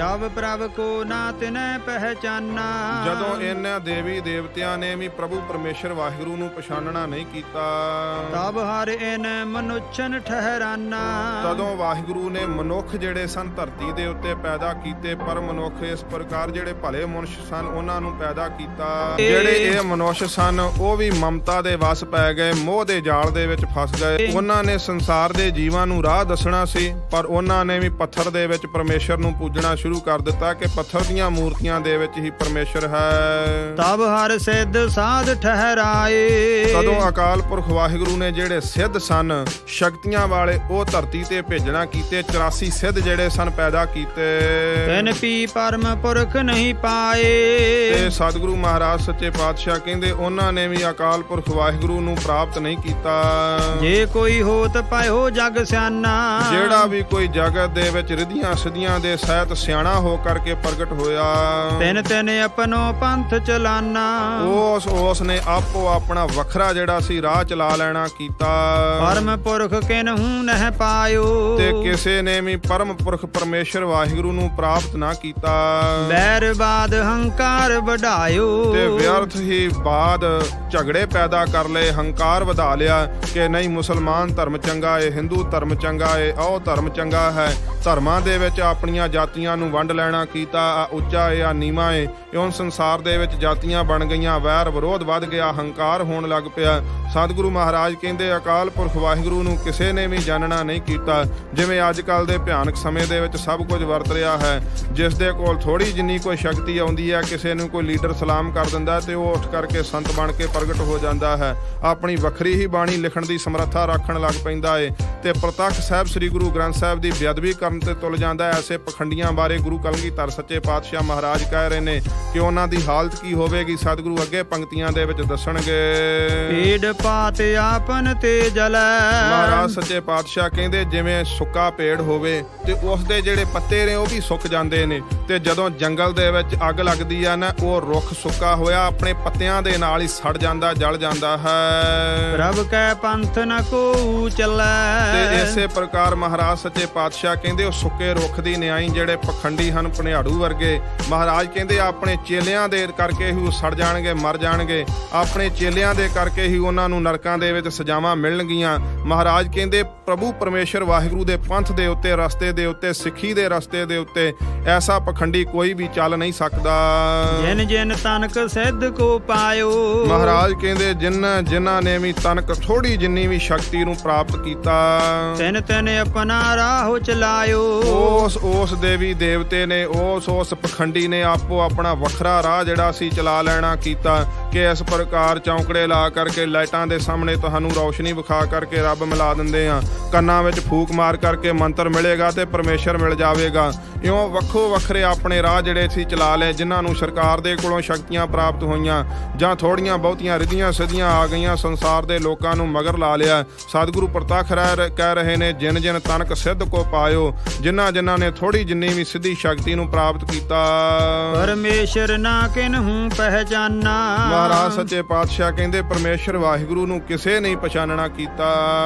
ਜਬ ਪ੍ਰਭ ਕੋ ਨਾ ਤਿਨੈ ਪਹਿਚਾਨਾ। ਜਦੋਂ ਇਹਨਾਂ ਦੇਵੀ ਦੇਵਤਿਆਂ ਨੇ ਵੀ ਪ੍ਰਭੂ ਪਰਮੇਸ਼ਰ ਵਾਹਿਗੁਰੂ ਨੂੰ ਪਛਾਣਨਾ ਨਹੀਂ ਕੀਤਾ, ਤਬ ਹਰ ਇਨ ਮਨੁੱਛਨ ਠਹਿਰਾਨਾ। ਤਦੋਂ ਵਾਹਿਗੁਰੂ ਨੇ ਮਨੁੱਖ ਜਿਹੜੇ ਸਨ ਧਰਤੀ ਦੇ ਉੱਤੇ ਪੈਦਾ ਕੀਤੇ, ਪਰ ਮਨੁੱਖ ਇਸ ਪ੍ਰਕਾਰ ਜਿਹੜੇ ਭਲੇ ਮਨੁੱਖ ਸਨ ਉਹਨਾਂ ਨੂੰ ਪੈਦਾ ਕੀਤਾ। ਜਿਹੜੇ ਇਹ ਮਨੁੱਖ ਸਨ ਉਹ ਵੀ ਮਮਤਾ ਦੇ ਵਸ ਪੈ ਗਏ, ਮੋਹ ਦੇ ਜਾਲ ਦੇ ਵਿੱਚ ਫਸ ਗਏ। ਉਹਨਾਂ ਨੇ ਸੰਸਾਰ ਦੇ ਜੀਵਾਂ ਨੂੰ ਰਾਹ ਦੱਸਣਾ ਸੀ, ਪਰ ਉਹਨਾਂ ਨੇ ਵੀ ਪੱਥਰ ਦੇ ਵਿੱਚ ਪਰਮੇਸ਼ਰ ਨੂੰ ਪੂਜਣਾ ਸ਼ੁਰੂ ਕਰ ਦਿੱਤਾ ਕਿ ਪੱਥਰ ਦੀਆਂ ਮੂਰਤੀਆਂ ਦੇ ਵਿੱਚ ਹੀ ਪਰਮੇਸ਼ਰ ਹੈ। ਤਬ ਹਰ ਸਿੱਧ ਸਾਧ ਠਹਿਰਾਏ। ਤਦੋਂ ਅਕਾਲ ਪੁਰਖ ਵਾਹਿਗੁਰੂ ਨੇ ਜਿਹੜੇ ਸਿੱਧ ਸਨ, ਸ਼ਕਤੀਆਂ ਵਾਲੇ, ਉਹ ਧਰਤੀ ਤੇ ਭੇਜਣਾ ਕੀਤੇ। 84 ਸਿੱਧ ਜਿਹੜੇ ਸਨ ਪੈਦਾ ਕੀਤੇ। ਤਿਨ ਪੀ ਪਰਮ ਪੁਰਖ ਨਹੀਂ ਪਾਏ। ਤੇ ਸਤਿਗੁਰੂ ਮਹਾਰਾਜ ਸੱਚੇ ਪਾਤਸ਼ਾਹ ਕਹਿੰਦੇ ਉਹਨਾਂ ਨੇ ਵੀ ਅਕਾਲ ਪੁਰਖ ਵਾਹਿਗੁਰੂ ਨੂੰ ਪ੍ਰਾਪਤ ਨਹੀਂ ਕੀਤਾ। ਜੇ ਕੋਈ ਹੋਤ ਪਾਇਓ ਜਗ ਸਿਆਣਾ। ਜਿਹੜਾ ਵੀ ਕੋਈ ਜਗਤ ਦੇ ਵਿੱਚ ਰਿਧੀਆਂ ਸਿੱਧੀਆਂ ਦੇ ਸਹਿਤ ਸਿਆਣਾ ਹੋ ਕਰਕੇ ਪ੍ਰਗਟ ਹੋਇਆ। ਤਿਨ ਤਿਨ ਆਪਣੋ ਪੰਥ ਚਲਾਨਾ। ਉਸ ਨੇ ਆਪੋ ਆਪਣਾ ਵੱਖਰਾ ਜਿਹੜਾ ਸੀ ਰਾਹ ਚਲਾ ਲੈਣਾ ਕੀਤਾ। ਪਰਮ ਪੁਰਖ ਕਿਨਹੂ ਨਹਿ ਪਾਇਓ। ਤੇ ਕਿਸੇ ਨੇ ਵੀ ਪਰਮ ਪੁਰਖ ਪਰਮੇਸ਼ਰ ਵਾਹਿਗੁਰੂ ਨੂੰ ਪ੍ਰਾਪਤ ਨਾ ਕੀਤਾ। ਬੈਰ ਬਾਦ ਹੰਕਾਰ ਵਧਾਇਓ। ਤੇ ਵਿਅਰਥ ਹੀ ਬਾਦ ਝਗੜੇ ਪੈਦਾ ਕਰ ਲਏ, ਹੰਕਾਰ ਵਧਾ ਲਿਆ ਕਿ ਨਹੀਂ ਮੁਸਲਮਾਨ ਧਰਮ ਚੰਗਾ ਏ, ਹਿੰਦੂ ਧਰਮ ਚੰਗਾ ਏ, ਉਹ ਧਰਮ ਚੰਗਾ ਹੈ। ਧਰਮਾਂ ਦੇ ਵਿੱਚ ਆਪਣੀਆਂ ਜਾਤੀਆਂ ਨੂੰ ਵੰਡ ਲੈਣਾ ਕੀਤਾ। ਆ ਉੱਚਾ ਏ, ਆ ਨੀਵਾਂ ਏ। ਹੁਣ ਸੰਸਾਰ ਦੇ ਵਿੱਚ ਜਾਤੀਆਂ ਬਣ ਗਈਆਂ, ਵੈਰ ਵਿਰੋਧ ਵੱਧ ਗਿਆ, ਹੰਕਾਰ ਹੋਣ ਲੱਗ ਪਿਆ। ਸਤਿਗੁਰੂ ਮਹਾਰਾਜ ਕਹਿੰਦੇ ਅਕਾਲ ਪੁਰਖ ਵਾਹਿਗੁਰੂ ਨੂੰ ਕਿਸੇ ਨੇ ਵੀ ਜਾਣਨਾ ਨਹੀਂ ਕੀਤਾ। ਜਿਵੇਂ ਅੱਜ ਕੱਲ੍ਹ ਦੇ ਭਿਆਨਕ ਸਮੇਂ ਦੇ ਵਿੱਚ ਸਭ ਕੁਝ ਵਰਤ ਰਿਹਾ ਹੈ। ਜਿਸ ਦੇ ਕੋਲ ਥੋੜ੍ਹੀ ਜਿੰਨੀ ਕੋਈ ਸ਼ਕਤੀ ਆਉਂਦੀ ਹੈ, ਕਿਸੇ ਨੂੰ ਕੋਈ ਲੀਡਰ ਸਲਾਮ ਕਰ ਦਿੰਦਾ ਤੇ ਉਹ ਉੱਠ ਕਰਕੇ ਸੰਤ ਬਣ ਕੇ ਪ੍ਰਗਟ ਹੋ ਜਾਂਦਾ ਹੈ। ਆਪਣੀ ਵੱਖਰੀ ਹੀ ਬਾਣੀ ਲਿਖਣ ਦੀ ਸਮਰੱਥਾ ਰੱਖਣ ਲੱਗ ਪੈਂਦਾ ਏ ਤੇ ਪ੍ਰਤੱਖ ਸਾਹਿਬ ਸ੍ਰੀ ਗੁਰੂ ਗ੍ਰੰਥ ਸਾਹਿਬ ਦੀ ਬੇਅਦਬੀ ਕਰਨ ਤੇ ਤੁਲ ਜਾਂਦਾ। ਐਸੇ ਪਖੰਡੀਆਂ ਬਾਰੇ ਗੁਰੂ ਕਲਗੀਧਰ ਸੱਚੇ ਪਾਤਸ਼ਾਹ ਮਹਾਰਾਜ ਕਹਿ ਰਹੇ ਨੇ ਕਿ ਉਹਨਾਂ ਦੀ ਹਾਲਤ ਕੀ ਹੋਵੇਗੀ, ਸਤਿਗੁਰੂ ਅੱਗੇ ਪੰਕਤੀਆਂ ਦੇ ਵਿੱਚ ਦੱਸਣਗੇ। ਪੇੜ ਪਾਤ ਆਪਨ ਤੇ ਜਲੈ। ਮਹਾਰਾਜ ਸੱਚੇ ਪਾਤਸ਼ਾਹ ਕਹਿੰਦੇ ਜਿਵੇਂ ਸੁੱਕਾ ਪੇੜ ਹੋਵੇ ਤੇ ਉਸ ਦੇ ਜਿਹੜੇ ਪੱਤੇ ਨੇ ਉਹ ਵੀ ਸੁੱਕ ਜਾਂਦੇ ਨੇ, ਤੇ ਜਦੋਂ ਜੰਗਲ ਦੇ ਵਿੱਚ ਅੱਗ ਲੱਗਦੀ ਆ ਨਾ, ਉਹ ਰੁੱਖ ਸੁੱਕਾ ਹੋਇਆ ਆਪਣੇ ਪੱਤਿਆਂ ਦੇ ਨਾਲ ਹੀ ਸੜ ਜਾਂਦਾ, ਜਲ ਜਾਂਦਾ ਹੈ। ਪ੍ਰਭ ਕੈ ਪੰਥ ਨ ਕੋ ਚੱਲੈ। ਤੇ ਇਸੇ ਪ੍ਰਕਾਰ ਮਹਾਰਾਜ ਸੱਚੇ ਪਾਤਸ਼ਾਹ ਕਹਿੰਦੇ ਉਹ ਸੁੱਕੇ ਰੁੱਖ ਦੀ ਨਿਆਈ ਜਿਹੜੇ ਪਖੰਡੀ ਹਨ, ਭਣਿਆੜੂ ਵਰਗੇ, ਮਹਾਰਾਜ ਕਹਿੰਦੇ ਆਪਣੇ ਚੇਲਿਆਂ ਦੇ ਕਰਕੇ ਹੀ ਉਹ ਸੜ ਜਾਣਗੇ, ਮਰ ਜਾਣਗੇ। ਆਪਣੇ ਚੇਲਿਆਂ ਦੇ ਕਰਕੇ ਹੀ ਉਹਨਾਂ ਨੂੰ ਨਰਕਾਂ ਦੇ ਵਿੱਚ ਸਜ਼ਾਵਾਂ ਮਿਲਣਗੀਆਂ। ਮਹਾਰਾਜ ਕਹਿੰਦੇ ਪ੍ਰਭੂ ਪਰਮੇਸ਼ਰ ਵਾਹਿਗੁਰੂ ਦੇ ਪੰਥ ਦੇ ਉੱਤੇ, ਰਸਤੇ ਦੇ ਉੱਤੇ, ਸਿੱਖੀ ਦੇ ਰਸਤੇ ਦੇ ਉੱਤੇ ਐਸਾ ਪਖੰਡੀ ਕੋਈ ਵੀ ਚੱਲ ਨਹੀਂ ਸਕਦਾ। ਜਿਨ ਜਿਨ ਤਨਕ ਸਿੱਧ ਕੋ ਪਾਇਓ। ਮਹਾਰਾਜ ਕਹਿੰਦੇ ਜਿਨ੍ਹਾਂ ਨੇ ਵੀ ਤਨਕ ਥੋੜੀ ਜਿੰਨੀ ਵੀ ਸ਼ਕਤੀ ਨੂੰ ਪ੍ਰਾਪਤ ਕੀਤਾ, ਤਿਨ ਤਿਨ ਆਪਣਾ ਰਾਹ ਚਲਾਇਓ। ਉਸ ਦੇਵੀ ਦੇਵਤੇ ਨੇ, ਉਸ ਪਖੰਡੀ ਨੇ ਆਪੋ ਆਪਣਾ ਵੱਖਰਾ ਰਾਹ ਜਿਹੜਾ ਸੀ ਚਲਾ ਲੈਣਾ ਕੀਤਾ ਕਿ ਇਸ ਪ੍ਰਕਾਰ ਚੌਂਕੜੇ ਲਾ ਕਰਕੇ ਲਾਈਟਾਂ ਦੇ ਸਾਹਮਣੇ ਤੁਹਾਨੂੰ ਰੌਸ਼ਨੀ ਵਿਖਾ ਕਰਕੇ ਰੱਬ ਮਿਲਾ ਦਿੰਦੇ ਆ, ਕੰਨਾਂ ਵਿੱਚ ਫੂਕ ਮਾਰ ਕਰਕੇ ਮੰਤਰ ਮਿਲੇਗਾ ਤੇ ਪਰਮੇਸ਼ਰ ਮਿਲ ਜਾਵੇਗਾ। ਇਉਂ ਵੱਖੋ ਵੱਖਰੇ ਆਪਣੇ ਰਾਹ ਜਿਹੜੇ ਸੀ ਚਲਾ ਲਏ। ਜਿਨ੍ਹਾਂ ਨੂੰ ਸਰਕਾਰ ਦੇ ਕੋਲੋਂ ਸ਼ਕਤੀਆਂ ਪ੍ਰਾਪਤ ਹੋਈਆਂ ਜਾਂ ਥੋੜੀਆਂ ਬਹੁਤੀਆਂ ਰਿਧੀਆਂ ਸਿੱਧੀਆਂ ਆ ਗਈਆਂ, ਸੰਸਾਰ ਦੇ ਲੋਕਾਂ ਨੂੰ ਮਗਰ ਲਾ ਲਿਆ। ਸਤਿਗੁਰੂ ਪ੍ਰਤੱਖ ਕਹਿ ਰਹੇ ਨੇ ਜਿਨ ਜਿਨ ਤਨਕ ਸਿੱਧ ਕੋ ਪਾਇਓ। ਜਿਨ੍ਹਾਂ ਨੇ ਥੋੜੀ ਜਿੰਨੀ ਵੀ ਸਿੱਧੀ ਸ਼ਕਤੀ ਨੂੰ ਪ੍ਰਾਪਤ ਕੀਤਾ, ਪਰਮੇਸ਼ਰ ਨਾ ਕਿਨਹੂ ਪਹਿਚਾਨਾ। ਮਹਾਰਾਜ ਸੱਚੇ ਪਾਤਸ਼ਾਹ ਕਹਿੰਦੇ ਪਰਮੇਸ਼ਰ ਵਾਹਿਗੁਰੂ ਨੂੰ ਕਿਸੇ ਨਹੀਂ ਪਛਾਣਨਾ ਕੀਤਾ।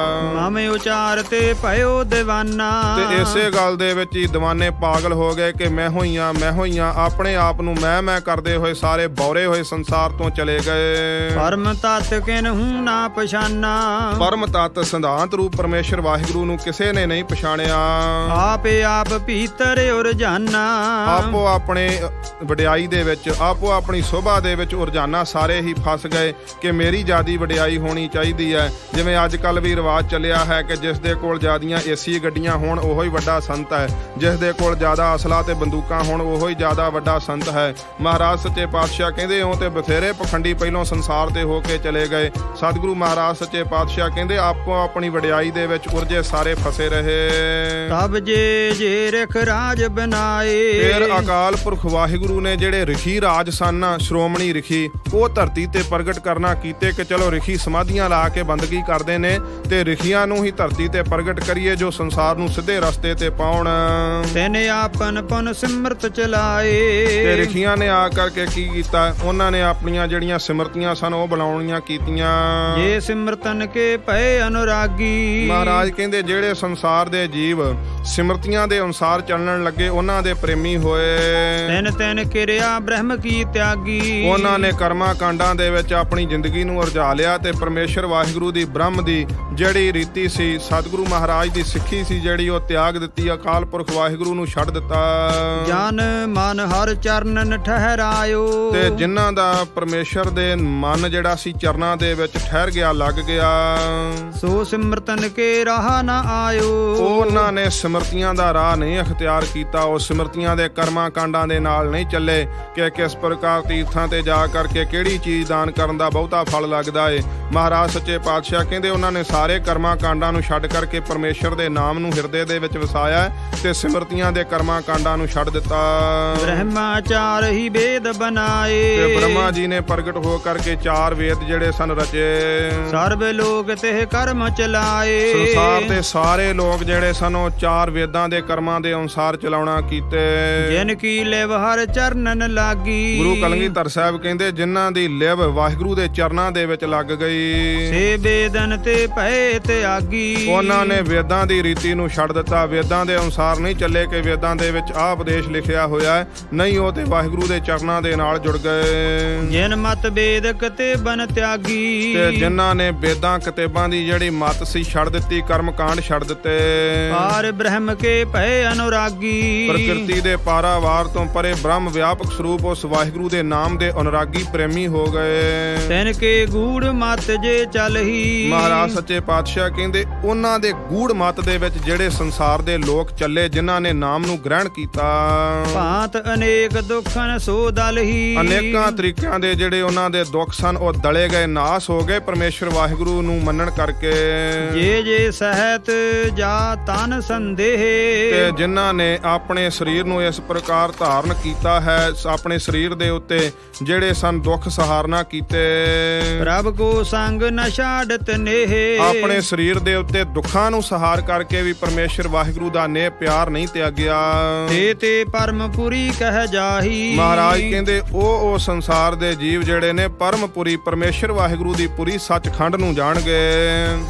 ਮਮ ਉਚਾਰ ਤੇ ਭਇਓ ਦੀਵਾਨਾ। ਤੇ ਇਸੇ ਗੱਲ ਦੇ ਵਿੱਚ ਹੀ ਦੀਵਾਨੇ ਪਾਗਲ ਹੋ ਗਏ ਕਿ ਮੈਂ ਹੋਈਆਂ ਆਪਣੇ ਆਪ ਨੂੰ ਮੈਂ ਕਰਦੇ ਹੋਏ ਸਾਰੇ ਬੌਰੇ ਹੋਏ ਸੰਸਾਰ ਤੋਂ ਚਲੇ ਗਏ। ਪਰਮ ਤਤ ਕਿਨਹੂ ਨਾ ਪਛਾਨਾ। ਪਰਮ ਤਤ ਸਿਧਾਂਤ ਰੂਪ ਪਰਮੇਸ਼ਰ ਵਾਹਿਗੁਰੂ ਨੂੰ ਕਿਸੇ ਨੇ ਨਹੀਂ ਪਛਾਣਿਆ। ਆਪੇ ਆਪ ਭੀਤਰ ਉਰਜਾਨਾ। ਆਪੋ ਆਪਣੇ ਵਡਿਆਈ ਦੇ ਵਿੱਚ, ਆਪੋ ਆਪਣੀ ਸ਼ੋਭਾ ਦੇ ਵਿੱਚ ਉਰਜਾਨਾ ਸਾਰੇ ਹੀ ਫਸ ਗਏ ਕਿ ਮੇਰੀ ਜ਼ਿਆਦੀ ਵਡਿਆਈ ਹੋਣੀ ਚਾਹੀਦੀ ਹੈ। ਜਿਵੇਂ ਅੱਜ ਕੱਲ੍ਹ ਵੀ ਰਿਵਾਜ ਚੱਲਿਆ ਹੈ ਕਿ ਜਿਸ ਦੇ ਕੋਲ ਜ਼ਿਆਦੀਆਂ ਏਸੀ ਗੱਡੀਆਂ ਹੋਣ ਉਹੋ ਹੀ ਵੱਡਾ ਸੰਤ ਹੈ, ਜਿਸ ਦੇ ਕੋਲ ਜ਼ਿਆਦਾ ਅਸਲਾ ਤੇ ਬੰਦੂਕਾਂ ਹੋਣ ਉਹੋ ਹੀ ਜ਼ਿਆਦਾ ਵੱਡਾ ਸੰਤ ਹੈ। ਮਹਾਰਾਜ ਸੱਚੇ ਪਾਤਸ਼ਾਹ ਕਹਿੰਦੇ ਉਹ ਤੇ ਬਥੇਰੇ ਪਖੰਡੀ ਪਹਿਲੋਂ ਸੰਸਾਰ ਤੇ ਹੋ ਕੇ ਚਲੇ ਗਏ। ਸਤਿਗੁਰੂ ਮਹਾਰਾਜ ਸੱਚੇ ਪਾਤਸ਼ਾਹ ਕਹਿੰਦੇ ਆਪੋ ਆਪਣੀ ਵਡਿਆਈ ਦੇ ਵਿੱਚ ਉਰਜੇ ਸਾਰੇ ਫਸੇ ਰਹੇ। ਤਬ ਜੇ ਰਖ ਰਾਜ ਬਨਾਏ। ਫਿਰ ਅਕਾਲ ਪੁਰਖ ਵਾਹਿਗੁਰੂ ਵਾਹਿਗੁਰੂ ਨੇ ਜਿਹੜੇ ਰਿਖੀ ਰਾਜ ਸਨ, ਸ਼੍ਰੋਮਣੀ ਰਿਖੀ, ਉਹ ਧਰਤੀ ਤੇ ਪ੍ਰਗਟ ਕਰਨਾ ਕੀਤੇ ਕਿ ਚਲੋ ਰਿਖੀ ਸਮਾਧੀਆਂ ਲਾ ਕੇ ਬੰਦਗੀ ਕਰਦੇ ਨੇ ਤੇ ਰਿਖੀਆਂ ਨੂੰ ਹੀ ਧਰਤੀ ਤੇ ਪ੍ਰਗਟ ਕਰੀਏ ਜੋ ਸੰਸਾਰ ਨੂੰ ਸਿੱਧੇ ਰਸਤੇ ਤੇ ਪਾਉਣ। ਤਿਨ ਆਪਨ ਪੁਨ ਸਿਮਰਤ ਚਲਾਏ। ਤੇ ਰਿਖੀਆਂ ਨੇ ਆ ਕਰਕੇ ਕੀ ਕੀਤਾ, ਉਹਨਾਂ ਨੇ ਆਪਣੀਆਂ ਜਿਹੜੀਆਂ ਸਿਮਰਤੀਆਂ ਸਨ ਉਹ ਬਣਾਉਣੀਆਂ ਕੀਤੀਆਂ। ਜੇ ਸਿਮਰਤਨ ਕੇ ਭਏ ਅਨੁਰਾਗੀ। ਮਹਾਰਾਜ ਕਹਿੰਦੇ ਜਿਹੜੇ ਸੰਸਾਰ ਦੇ ਜੀਵ ਸਿਮਰਤੀਆਂ ਦੇ ਅਨੁਸਾਰ ਚੱਲਣ ਲੱਗੇ ਉਹਨਾਂ ਦੇ ਪ੍ਰੇਮੀ ਹੋਏ। ਤਿਨ ਤਿਨ ਕਿਰਿਆ ਬ੍ਰਹਮ ਕੀ ਤਿਆਗੀ। ਉਹਨਾਂ ਨੇ ਕਰਮਾਂ ਕਾਂਡਾਂ ਦੇ ਵਿੱਚ ਆਪਣੀ ਜ਼ਿੰਦਗੀ ਨੂੰ ਉਰਝਾ ਲਿਆ ਤੇ ਪਰਮੇਸ਼ਰ ਵਾਹਿਗੁਰੂ ਦੀ ਬ੍ਰਹਮ ਦੀ ਜਿਹੜੀ ਰੀਤੀ ਸੀ, ਸਤਿਗੁਰੂ ਮਹਾਰਾਜ ਦੀ ਸਿੱਖੀ ਸੀ ਜਿਹੜੀ, ਉਹ ਤਿਆਗ ਦਿੱਤੀ। ਅਕਾਲ ਪੁਰਖ ਵਾਹਿਗੁਰੂ ਨੂੰ ਛੱਡ ਦਿੱਤਾ। ਜਨ ਮਨ ਹਰ ਚਰਨਨ ਠਹਿਰਾਇਓ। ਤੇ ਜਿਨ੍ਹਾਂ ਦਾ ਪਰਮੇਸ਼ਰ ਦੇ ਮਨ ਜਿਹੜਾ ਸੀ ਚਰਨਾਂ ਦੇ ਵਿੱਚ ਠਹਿਰ ਗਿਆ, ਲੱਗ ਗਿਆ, ਸੋ ਸਿਮਰਤਨ ਕੇ ਰਾਹ ਨਾ ਆਇਓ। ਉਹਨਾਂ ਨੇ ਸਿਮਰਤੀਆਂ ਦਾ ਰਾਹ ਨਹੀਂ ਅਖਤਿਆਰ ਕੀਤਾ। ਉਹ ਸਿਮਰਤੀਆਂ ਦੇ ਕਰਮਾਂ ਕਾਂਡਾਂ ਦੇ ਨਾਲ ਨਹੀਂ ਚੱਲੇ ਕਿ ਕਿਸ ਪ੍ਰਕਾਰ ਤੀਰਥਾਂ ਤੇ ਜਾ ਕਰਕੇ ਕਿਹੜੀ ਚੀਜ਼ ਦਾਨ ਕਰਨ ਦਾ ਬਹੁਤਾ ਫਲ ਲੱਗਦਾ ਏ। ਮਹਾਰਾਜ ਸੱਚੇ ਪਾਤਸ਼ਾਹ ਕਹਿੰਦੇ ਉਹਨਾਂ ਨੇ ਸਾਰੇ ਕਰਮਾਂ ਕਾਂਡਾਂ ਨੂੰ ਛੱਡ ਕਰਕੇ ਪਰਮੇਸ਼ਰ ਦੇ ਨਾਮ ਨੂੰ ਹਿਰਦੇ ਦੇ ਵਿੱਚ ਵਸਾਇਆ ਤੇ ਸਿਮਰਤੀਆਂ ਦੇ ਕਰਮਾਂ ਕਾਂਡਾਂ ਨੂੰ ਛੱਡ ਦਿੱਤਾ। ਬ੍ਰਹਮਾਚਾਰ ਹੀ ਵੇਦ ਬਣਾਏ। ਤੇ ਬ੍ਰਹਮਾ ਜੀ ਨੇ ਪ੍ਰਗਟ ਹੋ ਕਰਕੇ 4 ਵੇਦ ਜਿਹੜੇ ਸਨ ਰਚੇ। ਸਰਬ ਲੋਕ ਤੇ ਕਰਮ ਚਲਾਏ। ਸੰਸਾਰ ਦੇ ਸਾਰੇ ਲੋਕ ਜਿਹੜੇ ਸਨ ਉਹ 4 ਵੇਦਾਂ ਦੇ ਕਰਮਾਂ ਦੇ ਅਨੁਸਾਰ ਚਲਾਉਣਾ ਕੀਤੇ। ਜਿਨ ਕੀ ਲਿਵ ਹਰ ਚਰਨਨ ਲਾਗੀ। ਗੁਰੂ ਕਲਗੀਧਰ ਸਾਹਿਬ ਕਹਿੰਦੇ ਜਿਨ੍ਹਾਂ ਦੀ ਲਿਵ ਵਾਹਿਗੁਰੂ ਦੇ ਚਰਨਾਂ ਦੇ ਵਿੱਚ ਲੱਗ ਗਈ, ਸੇ ਵੇਦਨ ਤੇ ਭਏ ਤਿਆਗੀ। ਉਹਨਾਂ ਨੇ ਵੇਦਾਂ ਦੀ ਰੀਤੀ ਨੂੰ ਛੱਡ ਦਿੱਤਾ। ਵੇਦਾਂ ਦੇ ਅਨੁਸਾਰ ਨਹੀਂ ਚੱਲੇ ਕਿ ਵੇਦਾਂ ਦੇ ਵਿੱਚ ਆਹ ਉਪਦੇਸ਼ ਲਿਖਿਆ ਹੋਇਆ ਹੈ, ਨਹੀਂ, ਉਹ ਤੇ ਵਾਹਿਗੁਰੂ ਦੇ ਚਰਨਾਂ ਦੇ ਨਾਲ ਜੁੜ ਗਏ। ਜਿਨ ਮਤ ਵੇਦ ਕਤੇਬਨ ਤਿਆਗੀ। ਤੇ ਜਿਨ੍ਹਾਂ ਨੇ ਵੇਦਾਂ ਕਿਤਾਬਾਂ ਦੀ ਜਿਹੜੀ ਮਤ ਸੀ ਛੱਡ ਦਿੱਤੀ, ਕਰਮ ਕਾਂਡ ਛੱਡ ਦਿੱਤੇ। ਪਾਰ ਬ੍ਰਹਮ ਕੇ ਭਏ ਅਨੁਰਾਗੀ। ਪ੍ਰਕਿਰਤੀ ਦੇ ਪਾਰਾਵਾਰ ਤੋਂ ਪਰੇ ਬ੍ਰਹਮ ਵਿਆਪਕ ਸਰੂਪ ਉਸ ਵਾਹਿਗੁਰੂ ਦੇ ਨਾਮ ਦੇ ਅਨੁਰਾਗੀ ਪ੍ਰੇਮੀ ਹੋ ਗਏ। ਤਿਨ ਕੇ ਗੂੜ ਮਤ ਜੇ ਚਲਹੀ। ਮਹਾਰਾਜ ਸੱਚੇ ਪਾਤਸ਼ਾਹ ਕਹਿੰਦੇ ਉਹਨਾਂ ਦੇ ਗੂੜ ਮਤ ਦੇ ਵਿੱਚ ਜਿਹੜੇ ਸੰਸਾਰ ਦੇ ਲੋਕ ਚੱਲੇ, ਜਿਨ੍ਹਾਂ ਨੇ ਨਾਮ ਨੂੰ ਗ੍ਰਹਿਣ ਕੀਤਾ। ਭਾਂਤ ਅਨੇਕ ਦੁੱਖਨ ਸੋ ਦਲਹੀ। ਅਨੇਕਾਂ ਤਰੀਕਿਆਂ ਦੇ ਜਿਹੜੇ ਉਹਨਾਂ ਦੇ ਦੁੱਖ ਸਨ ਉਹ ਦਲੇ ਗਏ, ਨਾਸ ਹੋ ਗਏ ਪਰਮੇਸ਼ਰ ਵਾਹਿਗੁਰੂ ਨੂੰ ਮੰਨਣ ਕਰਕੇ। ਜੇ ਜੇ ਸਹਿਤ ਜਾ ਤਨ ਸੰਦੇਹ। ਤੇ ਜਿਨ੍ਹਾਂ ਨੇ ਆਪਣੇ ਸਰੀਰ ਨੂੰ ਇਸ ਪ੍ਰਕਾਰ ਧਾਰਨ ਕੀਤਾ ਹੈ, ਆਪਣੇ ਸਰੀਰ ਦੇ ਉੱਤੇ ਜਿਹੜੇ ਸਨ ਦੁੱਖ ਸਹਾਰਨਾ ਕੀਤੇ। ਪ੍ਰਭ ਕੋ ਸੰਗ ਨ ਛਾੜਤ ਨੇਹ। ਆਪਣੇ ਸਰੀਰ ਦੇ ਉੱਤੇ ਦੁੱਖਾਂ ਨੂੰ ਸਹਾਰ ਕਰਕੇ ਵੀ ਪਰਮੇਸ਼ਰ ਵਾਹਿਗੁਰੂ ਦਾ ਨੇਹ ਪਿਆਰ ਨਹੀਂ ਤਿਆਗਿਆ। ਤੇ ਪਰਮਪੁਰੀ ਕਹਿ ਜਾਹੀ। ਮਹਾਰਾਜ ਕਹਿੰਦੇ ਉਹ ਸੰਸਾਰ ਦੇ ਜੀਵ ਜਿਹੜੇ ਨੇ ਪਰਮਪੁਰੀ ਪਰਮੇਸ਼ਰ ਵਾਹਿਗੁਰੂ ਦੀ ਪੁਰੀ ਸੱਚਖੰਡ ਨੂੰ ਜਾਣਗੇ।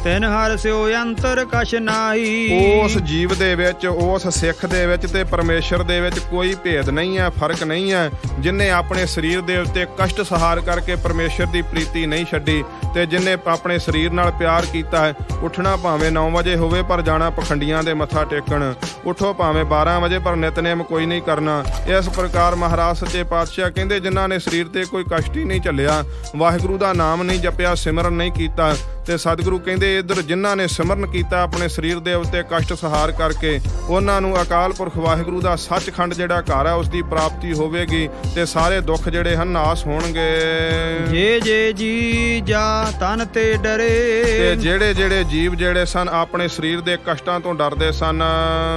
ਤਿਨ ਹਰ ਸਿਓ ਅੰਤਰ ਕਛ ਨਾਹੀ। ਉਸ ਜੀਵ ਦੇ ਵਿੱਚ, ਉਸ ਸਿੱਖ ਦੇ ਵਿੱਚ ਤੇ ਪਰਮੇਸ਼ਰ ਦੇ ਵਿੱਚ ਕੋਈ ਭੇਦ ਨਹੀਂ ਹੈ, ਫਰਕ ਨਹੀਂ ਹੈ। ਜਿਨ੍ਹਾਂ ਆਪਣੇ ਸਰੀਰ ਦੇ ਉੱਤੇ ਕਸ਼ਟ ਸਹਾਰ ਕਰਕੇ ਪਰਮੇਸ਼ਰ ਦੀ ਪ੍ਰੀਤੀ ਨਹੀਂ ਛੱਡੀ ਤੇ ਜਿਨ੍ਹਾਂ ਆਪਣੇ ਸਰੀਰ ਨਾਲ ਪਿਆਰ ਕੀਤਾ ਹੈ, ਉੱਠਣਾ ਭਾਵੇਂ 9 ਵਜੇ ਹੋਵੇ ਪਰ ਜਾਣਾ ਪਖੰਡੀਆਂ ਦੇ ਮੱਥਾ ਟੇਕਣ, ਉੱਠੋ ਭਾਵੇਂ 12 ਵਜੇ ਪਰ ਨਿਤਨੇਮ ਕੋਈ ਨਹੀਂ ਕਰਨਾ। ਇਸ ਪ੍ਰਕਾਰ ਮਹਾਰਾਜ ਸੱਚੇ ਪਾਤਸ਼ਾਹ ਕਹਿੰਦੇ ਜਿਨ੍ਹਾਂ ਨੇ ਸਰੀਰ ਤੇ ਕੋਈ ਕਸ਼ਟ ਹੀ ਨਹੀਂ ਝੱਲਿਆ, ਵਾਹਿਗੁਰੂ ਦਾ ਨਾਮ ਨਹੀਂ ਜਪਿਆ, ਸਿਮਰਨ ਨਹੀਂ ਕੀਤਾ, ਤੇ ਸਤਿਗੁਰੂ ਕਹਿੰਦੇ ਇੱਧਰ ਜਿਨ੍ਹਾਂ ਨੇ ਸਿਮਰਨ ਕੀਤਾ ਆਪਣੇ ਸਰੀਰ ਦੇ ਉੱਤੇ ਕਸ਼ਟ ਸਹਾਰ ਕਰਕੇ, ਉਹਨਾਂ ਨੂੰ ਅਕਾਲ ਪੁਰਖ ਵਾਹਿਗੁਰੂ ਦਾ ਸੱਚਖੰਡ ਜਿਹੜਾ ਘਰ ਹੈ ਉਸ ਦੀ ਪ੍ਰਾਪਤੀ ਹੋਵੇਗੀ ਤੇ ਸਾਰੇ ਦੁੱਖ ਜਿਹੜੇ ਹਨ ਨਾਸ ਹੋਣਗੇ। ਜੇ ਜੇ ਜੀ ਜਾ ਤਨ ਤੇ ਡਰੇ। ਤੇ ਜਿਹੜੇ ਜਿਹੜੇ ਜੀਵ ਜਿਹੜੇ ਸਨ ਆਪਣੇ ਸਰੀਰ ਦੇ ਕਸ਼ਟਾਂ ਤੋਂ ਡਰਦੇ ਸਨ,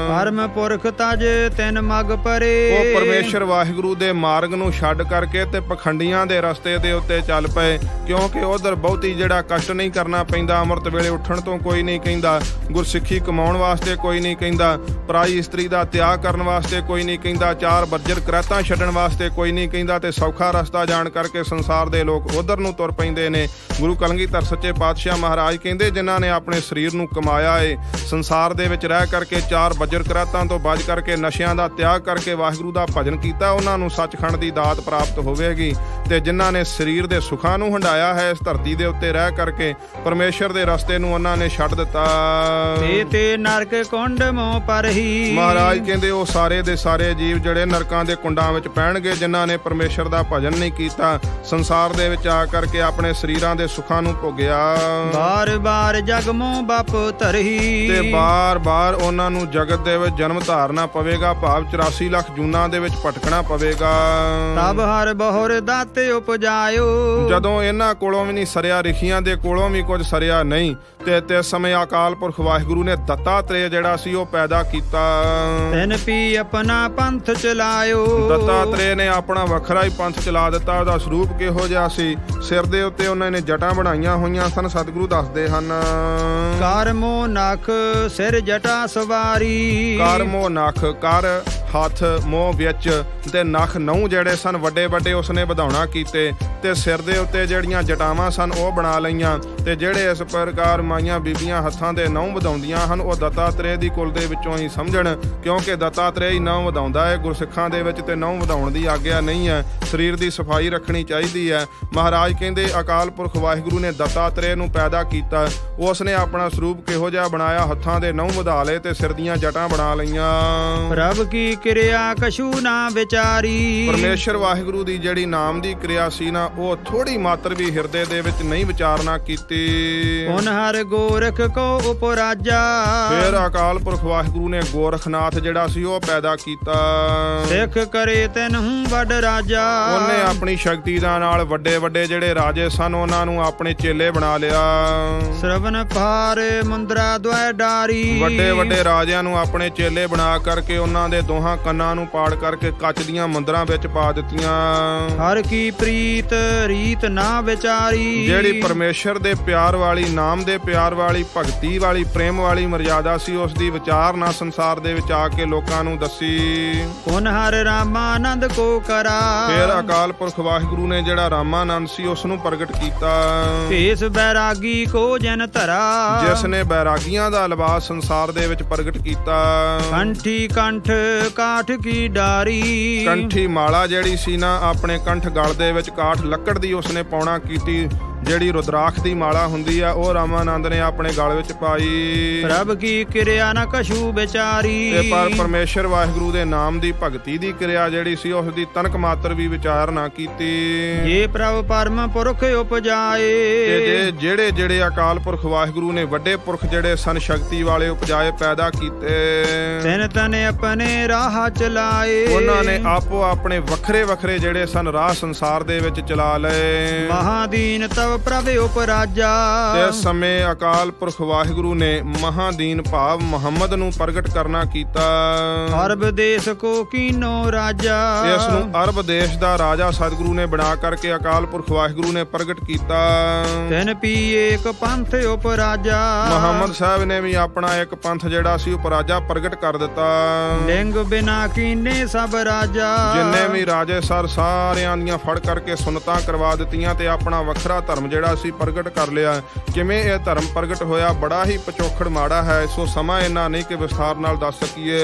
ਪਰਮ ਪੁਰਖ ਤਜ ਤਿਨ ਮਗ ਪਰੇ। ਉਹ ਪਰਮੇਸ਼ਰ ਵਾਹਿਗੁਰੂ ਦੇ ਮਾਰਗ ਨੂੰ ਛੱਡ ਕਰਕੇ ਤੇ ਪਖੰਡੀਆਂ ਦੇ ਰਸਤੇ ਦੇ ਉੱਤੇ ਚੱਲ ਪਏ, ਕਿਉਂਕਿ ਉਧਰ ਬਹੁਤੀ ਜਿਹੜਾ ਕਸ਼ਟ ਨਹੀਂ ਕਰਨਾ ਪੈਂਦਾ। ਅੰਮ੍ਰਿਤ ਵੇਲੇ ਉੱਠਣ ਤੋਂ ਕੋਈ ਨਹੀਂ ਕਹਿੰਦਾ, ਗੁਰਸਿੱਖੀ ਕਮਾਉਣ ਵਾਸਤੇ ਕੋਈ ਨਹੀਂ ਕਹਿੰਦਾ, ਪਰਾਈ ਇਸਤਰੀ ਦਾ ਤਿਆਗ ਕਰਨ ਵਾਸਤੇ ਕੋਈ ਨਹੀਂ ਕਹਿੰਦਾ, 4 ਬੱਜਰ ਕਰਾਤਾਂ ਛੱਡਣ ਵਾਸਤੇ ਕੋਈ ਨਹੀਂ ਕਹਿੰਦਾ, ਤੇ ਸੌਖਾ ਰਸਤਾ ਜਾਣ ਕਰਕੇ ਸੰਸਾਰ ਦੇ ਲੋਕ ਉਧਰ ਨੂੰ ਤੁਰ ਪੈਂਦੇ ਨੇ। ਗੁਰੂ ਕਲਗੀਧਰ ਸੱਚੇ ਪਾਤਸ਼ਾਹ ਮਹਾਰਾਜ ਕਹਿੰਦੇ ਜਿਨ੍ਹਾਂ ਨੇ ਆਪਣੇ ਸਰੀਰ ਨੂੰ ਕਮਾਇਆ ਏ, ਸੰਸਾਰ ਦੇ ਵਿੱਚ ਰਹਿ ਕਰਕੇ 4 ਬੱਜਰ ਕਰਾਤਾਂ ਤੋਂ ਬਚ ਕਰਕੇ ਨਸ਼ਿਆਂ ਦਾ ਤਿਆਗ ਕਰਕੇ ਵਾਹਿਗੁਰੂ ਦਾ ਭਜਨ ਕੀਤਾ, ਉਹਨਾਂ ਨੂੰ ਸੱਚਖੰਡ ਦੀ ਦਾਤ ਪ੍ਰਾਪਤ ਹੋਵੇਗੀ। ਤੇ ਜਿਨ੍ਹਾਂ ਨੇ ਸਰੀਰ ਦੇ ਸੁੱਖਾਂ ਨੂੰ ਹੰਡਾਇਆ ਹੈ, ਇਸ ਧਰਤੀ ਦੇ ਉੱਤੇ ਰਹਿ ਕਰਕੇ ਪਰਮੇਸ਼ਰ ਦੇ ਰਸਤੇ ਨੂੰ ਉਹਨਾਂ ਨੇ ਛੱਡ ਦਿੱਤਾ। ਤੇ ਨਰਕ ਕੁੰਡ ਮੋਹ ਪਰਹੀ। ਮਹਾਰਾਜ ਕਹਿੰਦੇ ਉਹ ਸਾਰੇ ਦੇ ਸਾਰੇ ਜੀਵ ਜਿਹੜੇ ਨਰਕਾਂ ਦੇ ਕੁੰਡਾਂ ਵਿੱਚ ਪੈਣਗੇ, ਜਿਨ੍ਹਾਂ ਨੇ ਪਰਮੇਸ਼ਰ ਦਾ ਭਜਨ ਨਹੀਂ ਕੀਤਾ, ਸੰਸਾਰ ਦੇ ਵਿੱਚ ਆ ਕਰਕੇ ਆਪਣੇ ਸਰੀਰਾਂ ਦੇ ਸੁੱਖਾਂ ਨੂੰ ਭੋਗਿਆ। ਬਾਰ ਬਾਰ ਜਗ ਮੋਹ ਬਾਪ ਧਰਹੀ। ਤੇ ਬਾਰ ਬਾਰ ਉਹਨਾਂ ਨੂੰ ਜਗਤ ਦੇ ਵਿੱਚ ਜਨਮ ਧਾਰਨਾ ਪਵੇਗਾ, ਭਾਵ 84 ਲੱਖ ਜੂਨਾਂ ਦੇ ਵਿੱਚ ਭਟਕਣਾ ਪਵੇਗਾ। ਤਬ ਹਰ ਬਹੁਰ ਦਾਤੇ ਉਪਜਾਇਓ। ਜਦੋਂ ਇਹਨਾਂ ਕੋਲੋਂ ਵੀ ਨਹੀਂ ਸਰਿਆ, ਰਿਖੀਆਂ ਦੇ ਕੋਲੋਂ ਵੀ ਕੁਝ ਕੁਝ ਸਰਿਆ ਨਹੀਂ ਤੇ ਤਿਸ ਸਮੇਂ ਅਕਾਲ ਪੁਰਖ ਵਾਹਿਗੁਰੂ ਨੇ ਦੱਤਾਤਰੇय ਜਿਹੜਾ ਸੀ ਉਹ ਪੈਦਾ ਕੀਤਾ। ਤਿਨ ਪੀ ਆਪਣਾ ਪੰਥ ਚਲਾਇਓ। ਦੱਤਾਤਰੇय ਨੇ ਆਪਣਾ ਵੱਖਰਾ ਹੀ ਪੰਥ ਚਲਾ ਦਿੱਤਾ। ਉਹਦਾ ਸਰੂਪ ਕਿਹੋ ਜਿਹਾ ਸੀ? ਸਿਰ ਦੇ ਉੱਤੇ ਉਹਨਾਂ ਨੇ ਜਟਾਂ ਬਣਾਈਆਂ ਹੋਈਆਂ ਸਨ। ਸਤਿਗੁਰੂ ਦੱਸਦੇ ਹਨ, ਕਰ ਮੋਹ ਨਖ ਸਿਰ ਜਟਾ ਸਵਾਰੀ। ਕਰ ਮੋਹ ਨਖ, ਕਰ ਹੱਥ, ਮੋਹ ਵਿੱਚ ਤੇ ਨਖ ਨਹੁੰ ਜਿਹੜੇ ਸਨ ਵੱਡੇ ਵੱਡੇ ਉਸਨੇ ਵਧਾਉਣਾ ਕੀਤੇ ਤੇ ਸਿਰ ਦੇ ਉੱਤੇ ਜਿਹੜੀਆਂ ਜਟਾਵਾਂ ਸਨ ਉਹ ਬਣਾ ਲਈਆਂ। ਤੇ ਜਿਹੜੇ ਇਸ ਪ੍ਰਕਾਰ ਮਾਈਆਂ ਬੀਬੀਆਂ ਹੱਥਾਂ ਦੇ ਨਹੁੰ ਵਧਾਉਂਦੀਆਂ ਹਨ ਉਹ ਦੱਤਾਤਰੇय ਦੀ ਕੁਲ ਦੇ ਵਿੱਚੋਂ ਹੀ ਸਮਝਣ, ਕਿਉਂਕਿ ਦੱਤਾਤਰੇय ਹੀ ਨਹੁੰ ਵਧਾਉਂਦਾ ਹੈ। ਗੁਰਸਿੱਖਾਂ ਦੇ ਵਿੱਚ ਤੇ ਨਹੁੰ ਵਧਾਉਣ ਦੀ ਆਗਿਆ ਨਹੀਂ ਹੈ। ਸਰੀਰ ਦੀ ਸਫਾਈ ਰੱਖਣੀ ਚਾਹੀਦੀ ਹੈ। ਮਹਾਰਾਜ ਕਹਿੰਦੇ ਅਕਾਲ ਪੁਰਖ ਵਾਹਿਗੁਰੂ ਨੇ ਦੱਤਾਤਰੇय ਨੂੰ ਪੈਦਾ ਕੀਤਾ। ਉਸ ਨੇ ਆਪਣਾ ਸਰੂਪ ਕਿਹੋ ਜਿਹਾ ਬਣਾਇਆ? ਹੱਥਾਂ ਦੇ ਨਹੁੰ ਵਧਾ ਲਏ ਤੇ ਸਿਰ ਦੀਆਂ ਜਟਾਂ ਬਣਾ ਲਈਆਂ। ਪ੍ਰਭ ਕੀ ਕਿਰਿਆ ਕਛੂ ਨਾ ਵਿਚਾਰੀ। ਪਰਮੇਸ਼ਰ ਵਾਹਿਗੁਰੂ ਦੀ ਜਿਹੜੀ ਨਾਮ ਦੀ ਕਿਰਿਆ ਸੀ ਨਾ ਉਹ ਥੋੜੀ ਮਾਤਰ ਵੀ ਹਿਰਦੇ ਦੇ ਵਿੱਚ ਨਹੀਂ ਵਿਚਾਰਨਾ ਕੀਤੀ। ਪੁਨ ਹਰ ਗੋਰਖ ਕੋ ਉਪਰਾਜਾ। ਫਿਰ ਅਕਾਲ ਪੁਰਖ ਵਾਹਿਗੁਰੂ ਨੇ ਗੋਰਖਨਾਥ ਜਿਹੜਾ ਸੀ ਉਹ ਪੈਦਾ ਕੀਤਾ। ਸਿੱਖ ਕਰੇ ਤੈਨਹੂ ਵੱਡ ਰਾਜਾ। ਉਹਨੇ ਆਪਣੀ ਸ਼ਕਤੀ ਦਾ ਨਾਲ ਵੱਡੇ ਵੱਡੇ ਜਿਹੜੇ ਰਾਜੇ ਸਨ ਉਹਨਾਂ ਨੂੰ ਆਪਣੇ ਚੇਲੇ ਬਣਾ ਲਿਆ। ਸ਼ਰਵਨ ਭਾਰ ਮੁੰਦਰਾ ਦੁਆਇ ਡਾਰੀ। ਵੱਡੇ ਵੱਡੇ ਰਾਜਿਆਂ ਨੂੰ ਆਪਣੇ ਚੇਲੇ ਬਣਾ ਕਰਕੇ ਉਹਨਾਂ ਦੇ ਦੋਹਾਂ ਕੰਨਾਂ ਨੂੰ ਪਾੜ ਕਰਕੇ ਕੱਚ ਦੀਆਂ ਮੁੰਦਰਾਂ ਵਿੱਚ ਪਾ ਦਿੱਤੀਆਂ। ਹਰ ਕੀ ਪ੍ਰੀਤ ਰੀਤ ਨਾ ਵਿਚਾਰੀ। ਜਿਹੜੀ ਪਰਮੇਸ਼ਰ ਦੇ ਪਿਆਰ ਵਾਲੀ, ਨਾਮ ਦੇ ਪਿਆਰ ਵਾਲੀ, ਭਗਤੀ ਵਾਲੀ, ਪ੍ਰੇਮ ਵਾਲੀ ਮਰਜ਼ਾਦਾ ਸੀ ਉਸ ਦੀ ਵਿਚਾਰ ਨਾ ਸੰਸਾਰ ਦੇ ਵਿੱਚ ਆ ਕੇ ਲੋਕਾਂ ਨੂੰ ਦੱਸੀ। ਪੁਨ ਹਰ ਰਾਮਾਨੰਦ ਕੋ ਕਰਾ। ਫਿਰ ਅਕਾਲ ਪੁਰਖ ਵਾਹਿਗੁਰੂ ਨੇ ਜਿਹੜਾ ਰਾਮਾਨੰਦ ਸੀ ਉਸ ਨੂੰ ਪ੍ਰਗਟ ਕੀਤਾ। ਭੇਸ ਬੈਰਾਗੀ ਕੋ ਜਨ ਧਰਾ। ਜਿਸ ਨੇ ਬੈਰਾਗੀਆਂ ਦਾ ਲਿਬਾਸ ਸੰਸਾਰ ਦੇ ਵਿੱਚ ਪ੍ਰਗਟ ਕੀਤਾ। ਕੰਠੀ ਕੰਠ ਕਾਠ ਕੀ ਡਾਰੀ। ਕੰਠੀ ਮਾਲਾ ਜਿਹੜੀ ਸੀ ਨਾ ਆਪਣੇ ਕੰਠ ਗਲ ਦੇ ਵਿੱਚ ਕਾਠ ਲੱਕੜ ਦੀ ਉਸਨੇ ਪਾਉਣਾ ਕੀਤੀ। ਜਿਹੜੀ ਰੁਦਰਾਖ ਦੀ ਮਾਲਾ ਹੁੰਦੀ ਆ ਉਹ ਰਾਮਾਨੰਦ ਨੇ ਆਪਣੇ ਗਲ ਵਿੱਚ ਪਾਈ। ਪ੍ਰਭ ਕੀ ਕਿਰਿਆ ਨਾ ਕਛੂ ਵਿਚਾਰੀ। ਤੇ ਪਰ ਪਰਮੇਸ਼ਰ ਵਾਹਿਗੁਰੂ ਦੇ ਨਾਮ ਦੀ ਭਗਤੀ ਦੀ ਕਿਰਿਆ ਜਿਹੜੀ ਸੀ ਉਸ ਦੀ ਤਨਕ ਮਾਤਰ ਵੀ ਵਿਚਾਰ ਨਾ ਕੀਤੀ। ਜੇ ਪ੍ਰਭ ਪਰਮ ਪੁਰਖ ਉਪਜਾਏ। ਤੇ ਜਿਹੜੇ ਜਿਹੜੇ ਅਕਾਲ ਪੁਰਖ ਵਾਹਿਗੁਰੂ ਨੇ ਵੱਡੇ ਪੁਰਖ ਜਿਹੜੇ ਸਨ ਸ਼ਕਤੀ ਵਾਲੇ ਉਪਜਾਏ ਪੈਦਾ ਕੀਤੇ। ਤਿਨ ਤਨ ਆਪਣੇ ਰਾਹ ਚਲਾਏ। ਉਹਨਾਂ ਨੇ ਆਪੋ ਆਪਣੇ ਵੱਖਰੇ ਵੱਖਰੇ ਜਿਹੜੇ ਸਨ ਰਾਹ ਸੰਸਾਰ ਦੇ ਵਿੱਚ ਚਲਾ ਲਏ। ਮਹਾਦੀਨ ਤਵ ਪ੍ਰਭ ਉਪਰਾਜਾ। ਤੇ ਸਮੇਂ ਅਕਾਲ ਪੁਰਖ ਵਾਹਿਗੁਰੂ ਨੇ ਮਹਾਦੀਨ ਭਾਵ ਮੁਹੰਮਦ ਨੂੰ ਪ੍ਰਗਟ ਕਰਨਾ ਕੀਤਾ। ਅਰਬ ਦੇਸ਼ ਕੋ ਕੀਨੋ ਰਾਜਾ। ਇਸ ਨੂੰ ਅਰਬ ਦੇਸ਼ ਦਾ ਰਾਜਾ ਸਤਿਗੁਰੂ ਨੇ ਬਣਾ ਕਰਕੇ ਅਕਾਲ ਪੁਰਖ ਵਾਹਿਗੁਰੂ ਨੇ ਪ੍ਰਗਟ ਕੀਤਾ। ਤਿਨ ਪੀ ਏਕ ਪੰਥ ਉਪਰਾਜਾ। ਮੁਹੰਮਦ ਸਾਹਿਬ ਨੇ ਵੀ ਆਪਣਾ ਇੱਕ ਪੰਥ ਜਿਹੜਾ ਸੀ ਉਪਰਾਜਾ ਪ੍ਰਗਟ ਕਰ ਦਿੱਤਾ। ਲਿੰਗ ਬਿਨਾ ਕੀਨੇ ਸਭ ਰਾਜਾ। ਜਿੰਨੇ ਵੀ ਰਾਜੇ ਸਰ ਸਾਰਿਆਂ ਦੀਆਂ ਫੜ ਕਰਕੇ ਸੁਨਤਾਂ ਕਰਵਾ ਦਿੱਤੀਆਂ ਤੇ ਆਪਣਾ ਵੱਖਰਾ ਧਰਮ ਜਿਹੜਾ ਸੀ ਪ੍ਰਗਟ ਕਰ ਲਿਆ। ਕਿਵੇਂ ਇਹ ਧਰਮ ਪ੍ਰਗਟ ਹੋਇਆ ਬੜਾ ਹੀ ਪਿਛੋਕੜ ਮਾੜਾ ਹੈ, ਸੋ ਸਮਾਂ ਇਹਨਾਂ ਨਹੀਂ ਕਿ ਵਿਸਥਾਰ ਨਾਲ ਦੱਸ ਸਕੀਏ।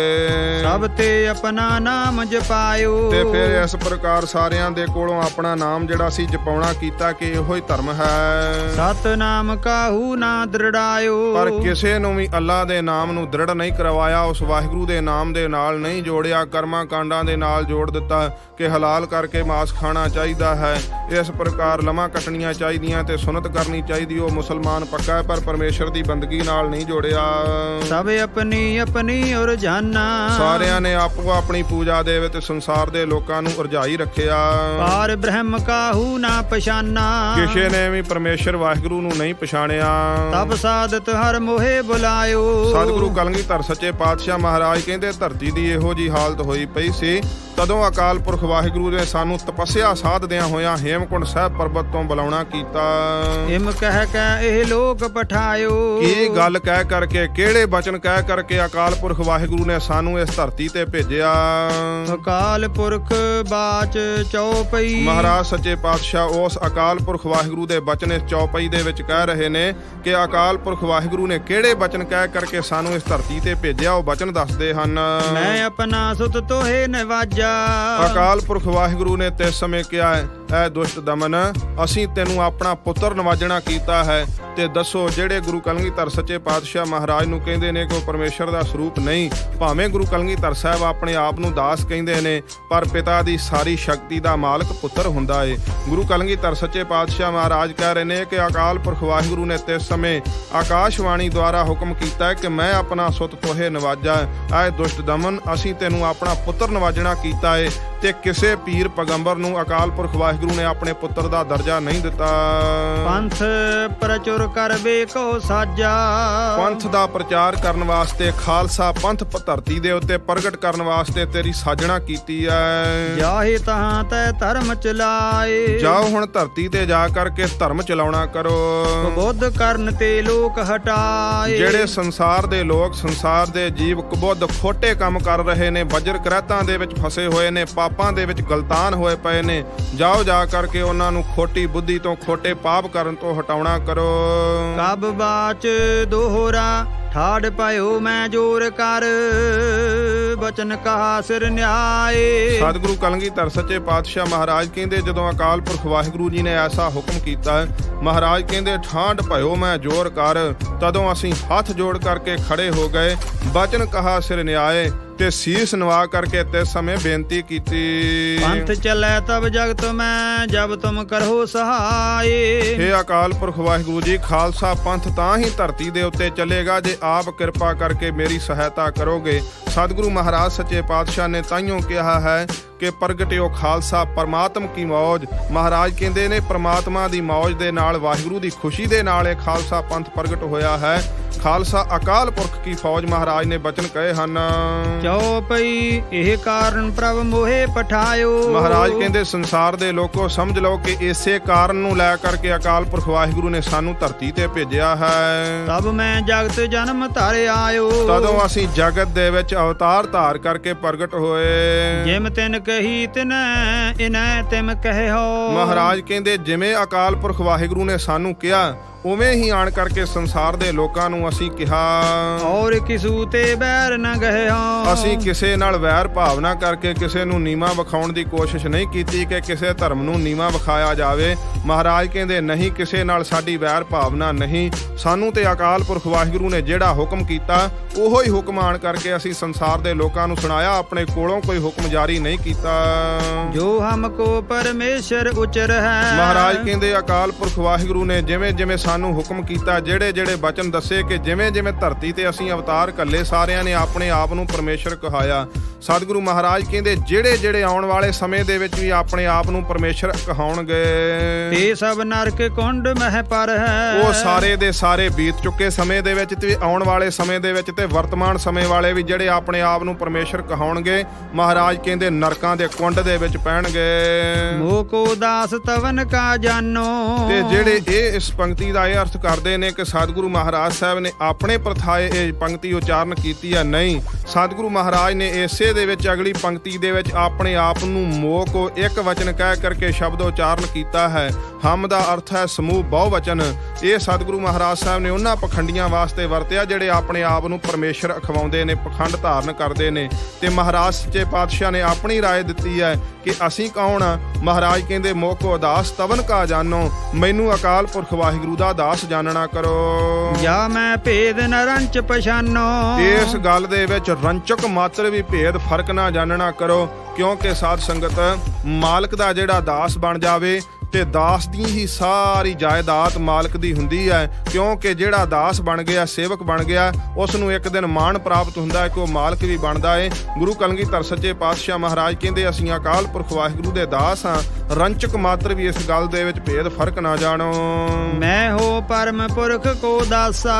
ਸਭ ਤੇ ਆਪਣਾ ਨਾਮ ਜਪਾਇਓ। ਤੇ ਫਿਰ ਇਸ ਪ੍ਰਕਾਰ ਸਾਰਿਆਂ ਦੇ ਕੋਲੋਂ ਆਪਣਾ ਨਾਮ ਜਿਹੜਾ ਸੀ ਜਪਾਉਣਾ ਕੀਤਾ ਕਿ ਇਹੋ ਹੀ ਧਰਮ ਹੈ। ਸਤਨਾਮ ਕਾਹੂ ਨਾ ਦ੍ਰਿੜਾਇਓ। ਪਰ ਕਿਸੇ ਨੂੰ ਵੀ ਅੱਲਾ ਦੇ ਨਾਮ ਨੂੰ ਦ੍ਰਿੜ ਨਹੀਂ ਕਰਵਾਇਆ। ਉਸ ਵਾਹਿਗੁਰੂ ਦੇ ਨਾਮ ਦੇ ਨਾਲ ਨਹੀਂ ਜੋੜਿਆ। ਕਰਮਾਂ ਕਾਂਡਾਂ ਦੇ ਨਾਲ ਜੋੜ ਦਿੱਤਾ ਕਿ ਹਲਾਲ ਕਰਕੇ ਮਾਸ ਖਾਣਾ ਚਾਹੀਦਾ ਹੈ, ਇਸ ਪ੍ਰਕਾਰ ਲਮਾਂ ਕੱਟਣੀਆਂ ਚਾਹੀਦੀਆਂ ਤੇ ਸੁਨਤ ਕਰਨੀ ਚਾਹੀਦੀ। ਉਹ ਮੁਸਲਮਾਨ ਪੱਕਾ ਹੈ ਪਰ ਪਰਮੇਸ਼ਰ ਦੀ ਬੰਦਗੀ ਨਾਲ ਨਹੀਂ ਜੋੜਿਆ। ਸਭ ਆਪਣੀ ਆਪਣੀ ਉਰਜਾਨਾ। ਸਾਰਿਆਂ ਨੇ ਆਪੋ ਆਪਣੀ ਪੂਜਾ ਦੇ ਵਿੱਚ ਸੰਸਾਰ ਦੇ ਲੋਕਾਂ ਨੂੰ ਉਰਜਾਈ ਰੱਖਿਆ। ਪਾਰ ਬ੍ਰਹਮ ਕਾਹੂ ਨਾ ਪਛਾਨਾ। ਕਿਸੇ ਨੇ ਵੀ ਪਰਮੇਸ਼ਰ ਵਾਹਿਗੁਰੂ ਨੂੰ ਨਹੀਂ ਪਛਾਣਿਆ। ਤਬ ਸਾਧਤ ਹਰ ਮੋਹੇ ਬੁਲਾਇਓ। ਸਤਿਗੁਰੂ ਕਲਗੀਧਰ ਸੱਚੇ ਪਾਤਸ਼ਾਹ ਮਹਾਰਾਜ ਕਹਿੰਦੇ ਧਰਤੀ ਦੀ ਇਹੋ ਜੀ ਹਾਲਤ ਹੋਈ ਪਈ ਸੀ, ਤਦੋਂ ਅਕਾਲ ਪੁਰਖ ਵਾਹਿਗੁਰੂ ਨੇ ਸਾਨੂੰ ਤਪੱਸਿਆ ਸਾਧਦਿਆਂ ਹੋਇਆਂ ਹੇਮਕੁੰਡ ਸਾਹਿਬ ਪਰਬਤ ਤੋਂ ਬੁਲਾਉਣਾ ਕੀਤਾ। ਇਮ ਕਹਿ ਕੇ ਇਹ ਲੋਕ ਪਠਾਇਓ। ਕੀ ਗੱਲ ਕਹਿ ਕਰਕੇ, ਕਿਹੜੇ ਬਚਨ ਕਹਿ ਕਰਕੇ ਅਕਾਲ ਪੁਰਖ ਵਾਹਿਗੁਰੂ ਨੇ ਸਾਨੂੰ ਇਸ ਧਰਤੀ ਤੇ ਭੇਜਿਆ। ਅਕਾਲ ਪੁਰਖ ਬਾਚ ਚੌਪਈ। ਮਹਾਰਾਜ ਸੱਚੇ ਪਾਤਸ਼ਾਹ ਉਸ ਅਕਾਲ ਪੁਰਖ ਵਾਹਿਗੁਰੂ ਦੇ ਬਚਨ ਇਸ ਚੌਪਈ ਦੇ ਵਿੱਚ ਕਹਿ ਰਹੇ ਨੇ ਕਿ ਅਕਾਲ ਪੁਰਖ ਵਾਹਿਗੁਰੂ ਨੇ ਕਿਹੜੇ ਬਚਨ ਕਹਿ ਕਰਕੇ ਸਾਨੂੰ ਇਸ ਧਰਤੀ ਤੇ ਭੇਜਿਆ। ਉਹ ਬਚਨ ਦੱਸਦੇ ਹਨ। ਮੈਂ ਆਪਣਾ ਸੁਤ ਤੋਹੇ ਨਵਾਜਾ। ਅਕਾਲ ਪੁਰਖ ਵਾਹਿਗੁਰੂ ਨੇ ਤੇ ਸਮੇਂ ਕਿਹਾ ਹੈ, ਐ ਦੁਸ਼ਟ ਦਮਨ, ਅਸੀਂ ਤੈਨੂੰ ਆਪਣਾ ਪੁੱਤਰ ਨਵਾਜਣਾ ਕੀਤਾ ਹੈ। ਤੇ ਦੱਸੋ ਜਿਹੜੇ ਗੁਰੂ ਕਲਗੀਧਰ ਸੱਚੇ ਪਾਤਸ਼ਾਹ ਮਹਾਰਾਜ ਨੂੰ ਕਹਿੰਦੇ ਨੇ ਕਿ ਉਹ ਪਰਮੇਸ਼ਰ ਦਾ ਸਰੂਪ ਨਹੀਂ, ਭਾਵੇਂ ਗੁਰੂ ਕਲਗੀਧਰ ਸਾਹਿਬ ਆਪਣੇ ਆਪ ਨੂੰ ਦਾਸ ਕਹਿੰਦੇ ਨੇ, ਪਰ ਪਿਤਾ ਦੀ ਸਾਰੀ ਸ਼ਕਤੀ ਦਾ ਮਾਲਕ ਪੁੱਤਰ ਹੁੰਦਾ ਏ। ਗੁਰੂ ਕਲਗੀਧਰ ਸੱਚੇ ਪਾਤਸ਼ਾਹ ਮਹਾਰਾਜ ਕਹਿ ਰਹੇ ਨੇ ਕਿ ਅਕਾਲ ਪੁਰਖ ਵਾਹਿਗੁਰੂ ਨੇ ਤੇ ਸਮੇਂ ਆਕਾਸ਼ਵਾਣੀ ਦੁਆਰਾ ਹੁਕਮ ਕੀਤਾ ਕਿ ਮੈਂ ਆਪਣਾ ਸੁਤ ਤੋਹੇ ਨਵਾਜਾ। ਐ ਦੁਸ਼ਟ ਦਮਨ, ਅਸੀਂ ਤੈਨੂੰ ਆਪਣਾ ਪੁੱਤਰ ਨਵਾਜਣਾ ਕੀਤਾ ਏ। ਤੇ ਕਿਸੇ ਪੀਰ ਪੈਗੰਬਰ ਨੂੰ ਅਕਾਲ ਪੁਰਖ ਵਾਹਿਗੁਰੂ ਨੇ ਆਪਣੇ ਪੁੱਤਰ ਦਾ ਦਰਜਾ ਨਹੀਂ ਦਿੱਤਾ। ਪੰਥ ਪ੍ਰਚੁਰ ਕਰਵੇ ਕੋ ਸਾਜਾ, ਪੰਥ ਦਾ ਪ੍ਰਚਾਰ ਕਰਨ ਵਾਸਤੇ ਖਾਲਸਾ ਪੰਥ ਧਰਤੀ ਦੇ ਉੱਤੇ ਪ੍ਰਗਟ ਕਰਨ ਵਾਸਤੇ ਤੇਰੀ ਸਾਜਣਾ ਕੀਤੀ ਹੈ। ਜਾਹੇ ਤਹਾਂ ਤੈ ਧਰਮ ਚਲਾਏ, ਜਾਓ ਹੁਣ ਧਰਤੀ ਤੇ ਜਾ ਕਰਕੇ ਧਰਮ ਚਲਾਉਣਾ ਕਰੋ। ਕੁਬੁੱਧ ਕਰਨ ਤੇ ਲੋਕ ਹਟਾਏ, ਜਿਹੜੇ ਸੰਸਾਰ ਦੇ ਲੋਕ, ਸੰਸਾਰ ਦੇ ਜੀਵ ਕੁਬੁੱਧ ਖੋਟੇ ਕੰਮ ਕਰ ਰਹੇ ਨੇ, ਵਜਰ ਕਰਹਿਤਾਂ ਦੇ ਵਿੱਚ ਫਸੇ ਹੋਏ ਨੇ, ਪਾਪਾਂ ਦੇ ਵਿੱਚ ਗਲਤਾਨ ਹੋਏ ਪਏ ਨੇ, ਜਾਓ ਜਾ ਕਰਕੇ ਉਹਨਾਂ ਨੂੰ ਖੋਟੀ ਬੁੱਧੀ ਤੋਂ, ਖੋਟੇ ਪਾਪ ਕਰਨ ਤੋਂ ਹਟਾਉਣਾ ਕਰੋ। ਕਬ ਬਾਚ ਦੋਹਰਾ ਠਾੜ ਪਾਇਓ ਮੈਂ ਜੋਰ ਕਰ, ਬਚਨ ਕਹਾ ਸਿਰ ਨਿਆਏ। ਸਤਿਗੁਰੂ ਕਲਗੀਧਰ ਸੱਚੇ ਪਾਤਸ਼ਾਹ ਮਹਾਰਾਜ ਕਹਿੰਦੇ ਜਦੋਂ ਅਕਾਲ ਪੁਰਖ ਵਾਹਿਗੁਰੂ ਜੀ ਨੇ ਐਸਾ ਹੁਕਮ ਕੀਤਾ, ਮਹਾਰਾਜ ਕਹਿੰਦੇ ਠਾਂਡ ਭਇਓ ਮੈਂ ਜੋਰ ਕਰ, ਤਦੋਂ ਅਸੀਂ ਹੱਥ ਜੋੜ ਕਰਕੇ ਖੜੇ ਹੋ ਗਏ, ਬਚਨ ਕਹਾ ਸਿਰ ਨਿਆਏ, ਤੇ ਸੀਸ ਨਵਾ ਕਰਕੇ ਤੇ ਸਮੇਂ ਬੇਨਤੀ ਕੀਤੀ। ਪੰਥ ਚੱਲੈ ਤਬ ਜਗਤ ਮੈਂ, ਜਬ ਤੁਮ ਕਰੋ ਸਹਾਏ। ਹੇ ਅਕਾਲ ਪੁਰਖ ਵਾਹਿਗੁਰੂ ਜੀ, ਖਾਲਸਾ ਪੰਥ ਤਾਂ ਹੀ ਧਰਤੀ ਦੇ ਉੱਤੇ ਚੱਲੇਗਾ ਜੇ ਆਪ ਕਿਰਪਾ ਕਰਕੇ ਮੇਰੀ ਸਹਾਇਤਾ ਕਰੋਗੇ। ਸਤਿਗੁਰੂ ਮਹਾਰਾਜ ਸੱਚੇ ਪਾਤਸ਼ਾਹ ਨੇ ਤਾਈਓ ਕਿਹਾ ਹੈ ਕਿ ਪ੍ਰਗਟਿਓ ਖਾਲਸਾ ਪਰਮਾਤਮ ਕੀ ਮੌਜ। ਮਹਾਰਾਜ ਕਹਿੰਦੇ ਨੇ ਪਰਮਾਤਮਾ ਦੀ ਮੌਜ ਦੇ ਨਾਲ, ਵਾਹਿਗੁਰੂ ਦੀ ਖੁਸ਼ੀ ਦੇ ਨਾਲ ਇਹ ਖਾਲਸਾ ਪੰਥ ਪ੍ਰਗਟ ਹੋਇਆ ਹੈ। ਖਾਲਸਾ ਅਕਾਲ ਪੁਰਖ ਕੀ ਫੌਜ ਮਹਾਰਾਜ ਨੇ ਬਚਨ ਕਹੇ ਹਨ। ਚਉਪਈ ਇਹ ਕਾਰਨ ਪ੍ਰਭ ਮੋਹੇ ਪਠਾਇਓ, ਮਹਾਰਾਜ ਕਹਿੰਦੇ ਸੰਸਾਰ ਦੇ ਲੋਕੋ ਸਮਝ ਲਓ ਕਿ ਇਸੇ ਕਾਰਨ ਨੂੰ ਲੈ ਕਰਕੇ ਅਕਾਲ ਪੁਰਖ ਵਾਹਿਗੁਰੂ ਨੇ ਸਾਨੂੰ ਧਰਤੀ ਤੇ ਭੇਜਿਆ ਹੈ। ਤਬ ਮੈਂ ਜਗਤ ਜਨਮ ਧਾਰੇ ਆਇਓ, ਤਦੋਂ ਅਸੀਂ ਜਗਤ ਦੇ ਵਿੱਚ ਅਵਤਾਰ ਧਾਰ ਕਰਕੇ ਪ੍ਰਗਟ ਹੋਏ। ਜਿਮ ਤਿਨ ਕਹੀ ਤਿਨੈ ਇਨੈ ਤਿਮ ਕਹਿਓ। ਮਹਾਰਾਜ ਕਹਿੰਦੇ ਜਿਵੇਂ ਅਕਾਲ ਪੁਰਖ ਵਾਹਿਗੁਰੂ ਨੇ ਸਾਨੂੰ ਕਿਹਾ, ਉਵੇਂ ਹੀ ਆਣ ਕਰਕੇ ਸੰਸਾਰ ਦੇ ਲੋਕਾਂ ਨੂੰ ਅਸੀਂ ਕਿਹਾ। ਔਰ ਕਿਸੂ ਤੇ ਬੈਰ ਨ ਗਹਿਓ, ਅਸੀਂ ਕਿਸੇ ਨਾਲ ਵੈਰ ਭਾਵਨਾ ਕਰਕੇ ਕਿਸੇ ਨੂੰ ਨੀਵਾਂ ਵਿਖਾਉਣ ਦੀ ਕੋਸ਼ਿਸ਼ ਨਹੀਂ ਕੀਤੀ ਕਿ ਕਿਸੇ ਧਰਮ ਨੂੰ ਨੀਵਾਂ ਵਿਖਾਇਆ ਜਾਵੇ। ਮਹਾਰਾਜ ਕਹਿੰਦੇ ਨਹੀਂ, ਕਿਸੇ ਨਾਲ ਸਾਡੀ ਵੈਰ ਭਾਵਨਾ ਨਹੀਂ। ਸਾਨੂੰ ਤੇ ਅਕਾਲ ਪੁਰਖ ਵਾਹਿਗੁਰੂ ਨੇ ਜਿਹੜਾ ਹੁਕਮ ਕੀਤਾ, ਉਹੋ ਹੀ ਹੁਕਮ ਆਣ ਕਰਕੇ ਅਸੀਂ ਸੰਸਾਰ ਦੇ ਲੋਕਾਂ ਨੂੰ ਸੁਣਾਇਆ, ਆਪਣੇ ਕੋਲੋਂ ਕੋਈ ਹੁਕਮ ਜਾਰੀ ਨਹੀਂ ਕੀਤਾ। ਜੋ ਹਮਕੋ ਪਰਮੇਸ਼ਰ ਉਚਰ ਹੈ, ਮਹਾਰਾਜ ਕਹਿੰਦੇ ਅਕਾਲ ਪੁਰਖ ਵਾਹਿਗੁਰੂ ਨੇ ਜਿਵੇਂ ਜਿਵੇਂ ਸਾਨੂੰ ਹੁਕਮ ਕੀਤਾ, ਜਿਹੜੇ ਜਿਹੜੇ ਬਚਨ ਦੱਸੇ ਕਿ ਜਿਵੇਂ ਜਿਵੇਂ ਧਰਤੀ ਤੇ ਅਸੀਂ ਅਵਤਾਰ ਕੱਲੇ, ਸਾਰਿਆਂ ਨੇ ਆਪਣੇ ਆਪ ਨੂੰ ਪਰਮੇਸ਼ਰ ਕਹਾਇਆ। ਸਤਿਗੁਰੂ ਮਹਾਰਾਜ ਕਹਿੰਦੇ ਜਿਹੜੇ ਜਿਹੜੇ ਆਉਣ ਵਾਲੇ ਸਮੇਂ ਦੇ ਵਿੱਚ ਵੀ ਆਪਣੇ ਆਪ ਨੂੰ ਪਰਮੇਸ਼ਰ ਕਹਾਉਣਗੇ, ਤੇ ਸਭ ਨਰਕ ਕੁੰਡ ਮਹਿ ਪਰ ਹੈ। ਉਹ ਸਾਰੇ ਦੇ ਸਾਰੇ ਬੀਤ ਚੁੱਕੇ ਸਮੇਂ ਦੇ ਵਿੱਚ ਤੇ ਆਉਣ ਵਾਲੇ ਸਮੇਂ ਦੇ ਵਿੱਚ ਤੇ ਵਰਤਮਾਨ ਸਮੇਂ ਵਾਲੇ ਵੀ ਜਿਹੜੇ ਆਪਣੇ ਆਪ ਨੂੰ ਪਰਮੇਸ਼ਰ ਕਹਾਉਣਗੇ, ਮਹਾਰਾਜ ਕਹਿੰਦੇ ਨਰਕਾਂ ਦੇ ਕੁੰਡ ਦੇ ਵਿੱਚ ਪੈਣਗੇ। ਮੋਹ ਕੋ ਦਾਸ ਤਵਨ ਕਾ ਜਾਨੋ, ਤੇ ਜਿਹੜੇ ਇਹ ਇਸ ਪੰਕਤੀ ਦਾ ਇਹ ਅਰਥ ਕਰਦੇ ਨੇ ਕਿ ਸਤਿਗੁਰੂ ਮਹਾਰਾਜ ਸਾਹਿਬ ਨੇ ਆਪਣੇ ਪ੍ਰਥਾਏ ਇਹ ਪੰਕਤੀ ਉਚਾਰਨ ਕੀਤੀ ਹੈ, ਨਹੀਂ। ਸਤਿਗੁਰੂ ਮਹਾਰਾਜ ਨੇ ਇਸੇ ਦੇ ਵਿੱਚ ਅਗਲੀ ਪੰਕਤੀ ਦੇ ਵਿੱਚ ਆਪਣੇ ਆਪ ਨੂੰ ਮੋਹ ਕੋ ਇੱਕ ਵਚਨ ਕਹਿ ਕਰਕੇ ਸ਼ਬਦ ਉਚਾਰਨ ਕੀਤਾ ਹੈ। ਹਮ ਦਾ ਅਰਥ ਹੈ ਸਮੂਹ ਬਹੁ ਵਚਨ। ਇਹ ਸਤਿਗੁਰੂ ਮਹਾਰਾਜ ਸਾਹਿਬ ਨੇ ਉਹਨਾਂ ਪਖੰਡੀਆਂ ਵਾਸਤੇ ਵਰਤਿਆ ਜਿਹੜੇ ਆਪਣੇ ਆਪ ਨੂੰ ਪਰਮੇਸ਼ਰ ਅਖਵਾਉਂਦੇ ਨੇ, ਪਖੰਡ ਧਾਰਨ ਕਰਦੇ ਨੇ। ਤੇ ਮਹਾਰਾਜ ਸੱਚੇ ਪਾਤਸ਼ਾਹ ਨੇ ਆਪਣੀ ਰਾਏ ਦਿੱਤੀ ਹੈ ਕਿ ਅਸੀਂ ਕੌਣ ਆ। ਮਹਾਰਾਜ ਕਹਿੰਦੇ ਮੋਹ ਕੋ ਦਾਸ ਤਵਨ ਕਾ ਜਾਨੋ, ਮੈਨੂੰ ਅਕਾਲ ਪੁਰਖ ਵਾਹਿਗੁਰੂ ਦਾ ਦਾਸ ਜਾਣਨਾ ਕਰੋ। ਜਾਂ ਮੈਂ ਭੇਦ ਨ ਰੰਚ ਪਛਾਨੋ, ਇਸ ਗੱਲ ਦੇ ਵਿੱਚ ਰੰਚਕ ਮਾਤਰ ਵੀ ਭੇਦ ਫਰਕ ਨਾ ਜਾਣਨਾ ਕਰੋ, ਕਿਉਂਕਿ ਸਾਧ ਸੰਗਤ ਮਾਲਕ ਦਾ ਜਿਹੜਾ ਦਾਸ ਬਣ ਜਾਵੇ ਤੇ ਦਾਸ ਦੀ ਹੀ ਸਾਰੀ ਜਾਇਦਾਦ ਮਾਲਕ ਦੀ ਹੁੰਦੀ ਹੈ। ਕਿਉਂਕਿ ਜਿਹੜਾ ਦਾਸ ਬਣ ਗਿਆ, ਸੇਵਕ ਬਣ ਗਿਆ, ਉਸ ਨੂੰ ਇੱਕ ਦਿਨ ਮਾਣ ਪ੍ਰਾਪਤ ਹੁੰਦਾ ਹੈ ਕਿ ਉਹ ਮਾਲਕ ਵੀ ਬਣਦਾ ਹੈ। ਗੁਰੂ ਕਲਗੀਧਰ ਸੱਚੇ ਪਾਤਸ਼ਾਹ ਮਹਾਰਾਜ ਕਹਿੰਦੇ ਅਸੀਂ ਅਕਾਲ ਪੁਰਖ ਵਾਹਿਗੁਰੂ ਦੇ ਦਾਸ ਹਾਂ, ਰੰਚਕ ਮਾਤਰ ਵੀ ਇਸ ਗੱਲ ਦੇ ਵਿੱਚ ਭੇਦ ਫਰਕ ਨਾ ਜਾਣੋ। ਮੈਂ ਹੋ ਪਰਮ ਪੁਰਖ ਕੋ ਦਾਸਾ,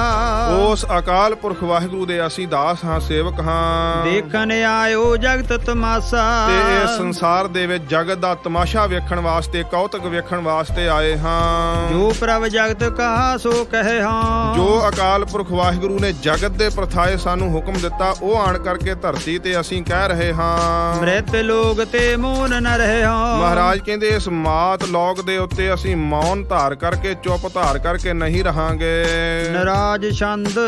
ਉਸ ਅਕਾਲ ਪੁਰਖ ਵਾਹਿਗੁਰੂ ਦੇ ਅਸੀਂ ਦਾਸ ਹਾਂ, ਸੇਵਕ ਹਾਂ। ਦੇਖਣ ਆਇਓ ਜਗਤ ਤਮਾਸ਼ਾ, ਤੇ ਇਸ ਸੰਸਾਰ ਦੇ ਵਿੱਚ ਜਗਤ ਦਾ ਤਮਾਸ਼ਾ ਵੇਖਣ ਵਾਸਤੇ, ਕੌਤਕ ਵੇਖਣ ਵਾਸਤੇ ਆਏ ਹਾਂ। ਜੋ ਪ੍ਰਭ ਜਗਤ ਕਹਾ ਸੋ ਕਹੇ ਹਾਂ, ਜੋ ਅਕਾਲ ਪੁਰਖ ਵਾਹਿਗੁਰੂ ਨੇ ਜਗਤ ਦੇ ਪ੍ਰਥਾਏ ਸਾਨੂੰ ਹੁਕਮ ਦਿੱਤਾ, ਉਹ ਆਣ ਕਰਕੇ ਧਰਤੀ ਤੇ ਅਸੀਂ ਕਹਿ ਰਹੇ ਹਾਂ। ਮ੍ਰਿਤ ਲੋਗ ਤੇ ਮੌਨ ਨ ਰਹੇ ਹਾਂ, ਮਹਾਰਾਜ ਕਹਿੰਦੇ ਇਸ ਮਾਤ ਲੋਕ ਦੇ ਉੱਤੇ ਅਸੀਂ ਮੌਨ ਧਾਰ ਕਰਕੇ, ਚੁੱਪ ਧਾਰ ਕਰਕੇ ਨਹੀਂ ਰਹਾਂਗੇ। ਨਰਾਜ ਛੰਦ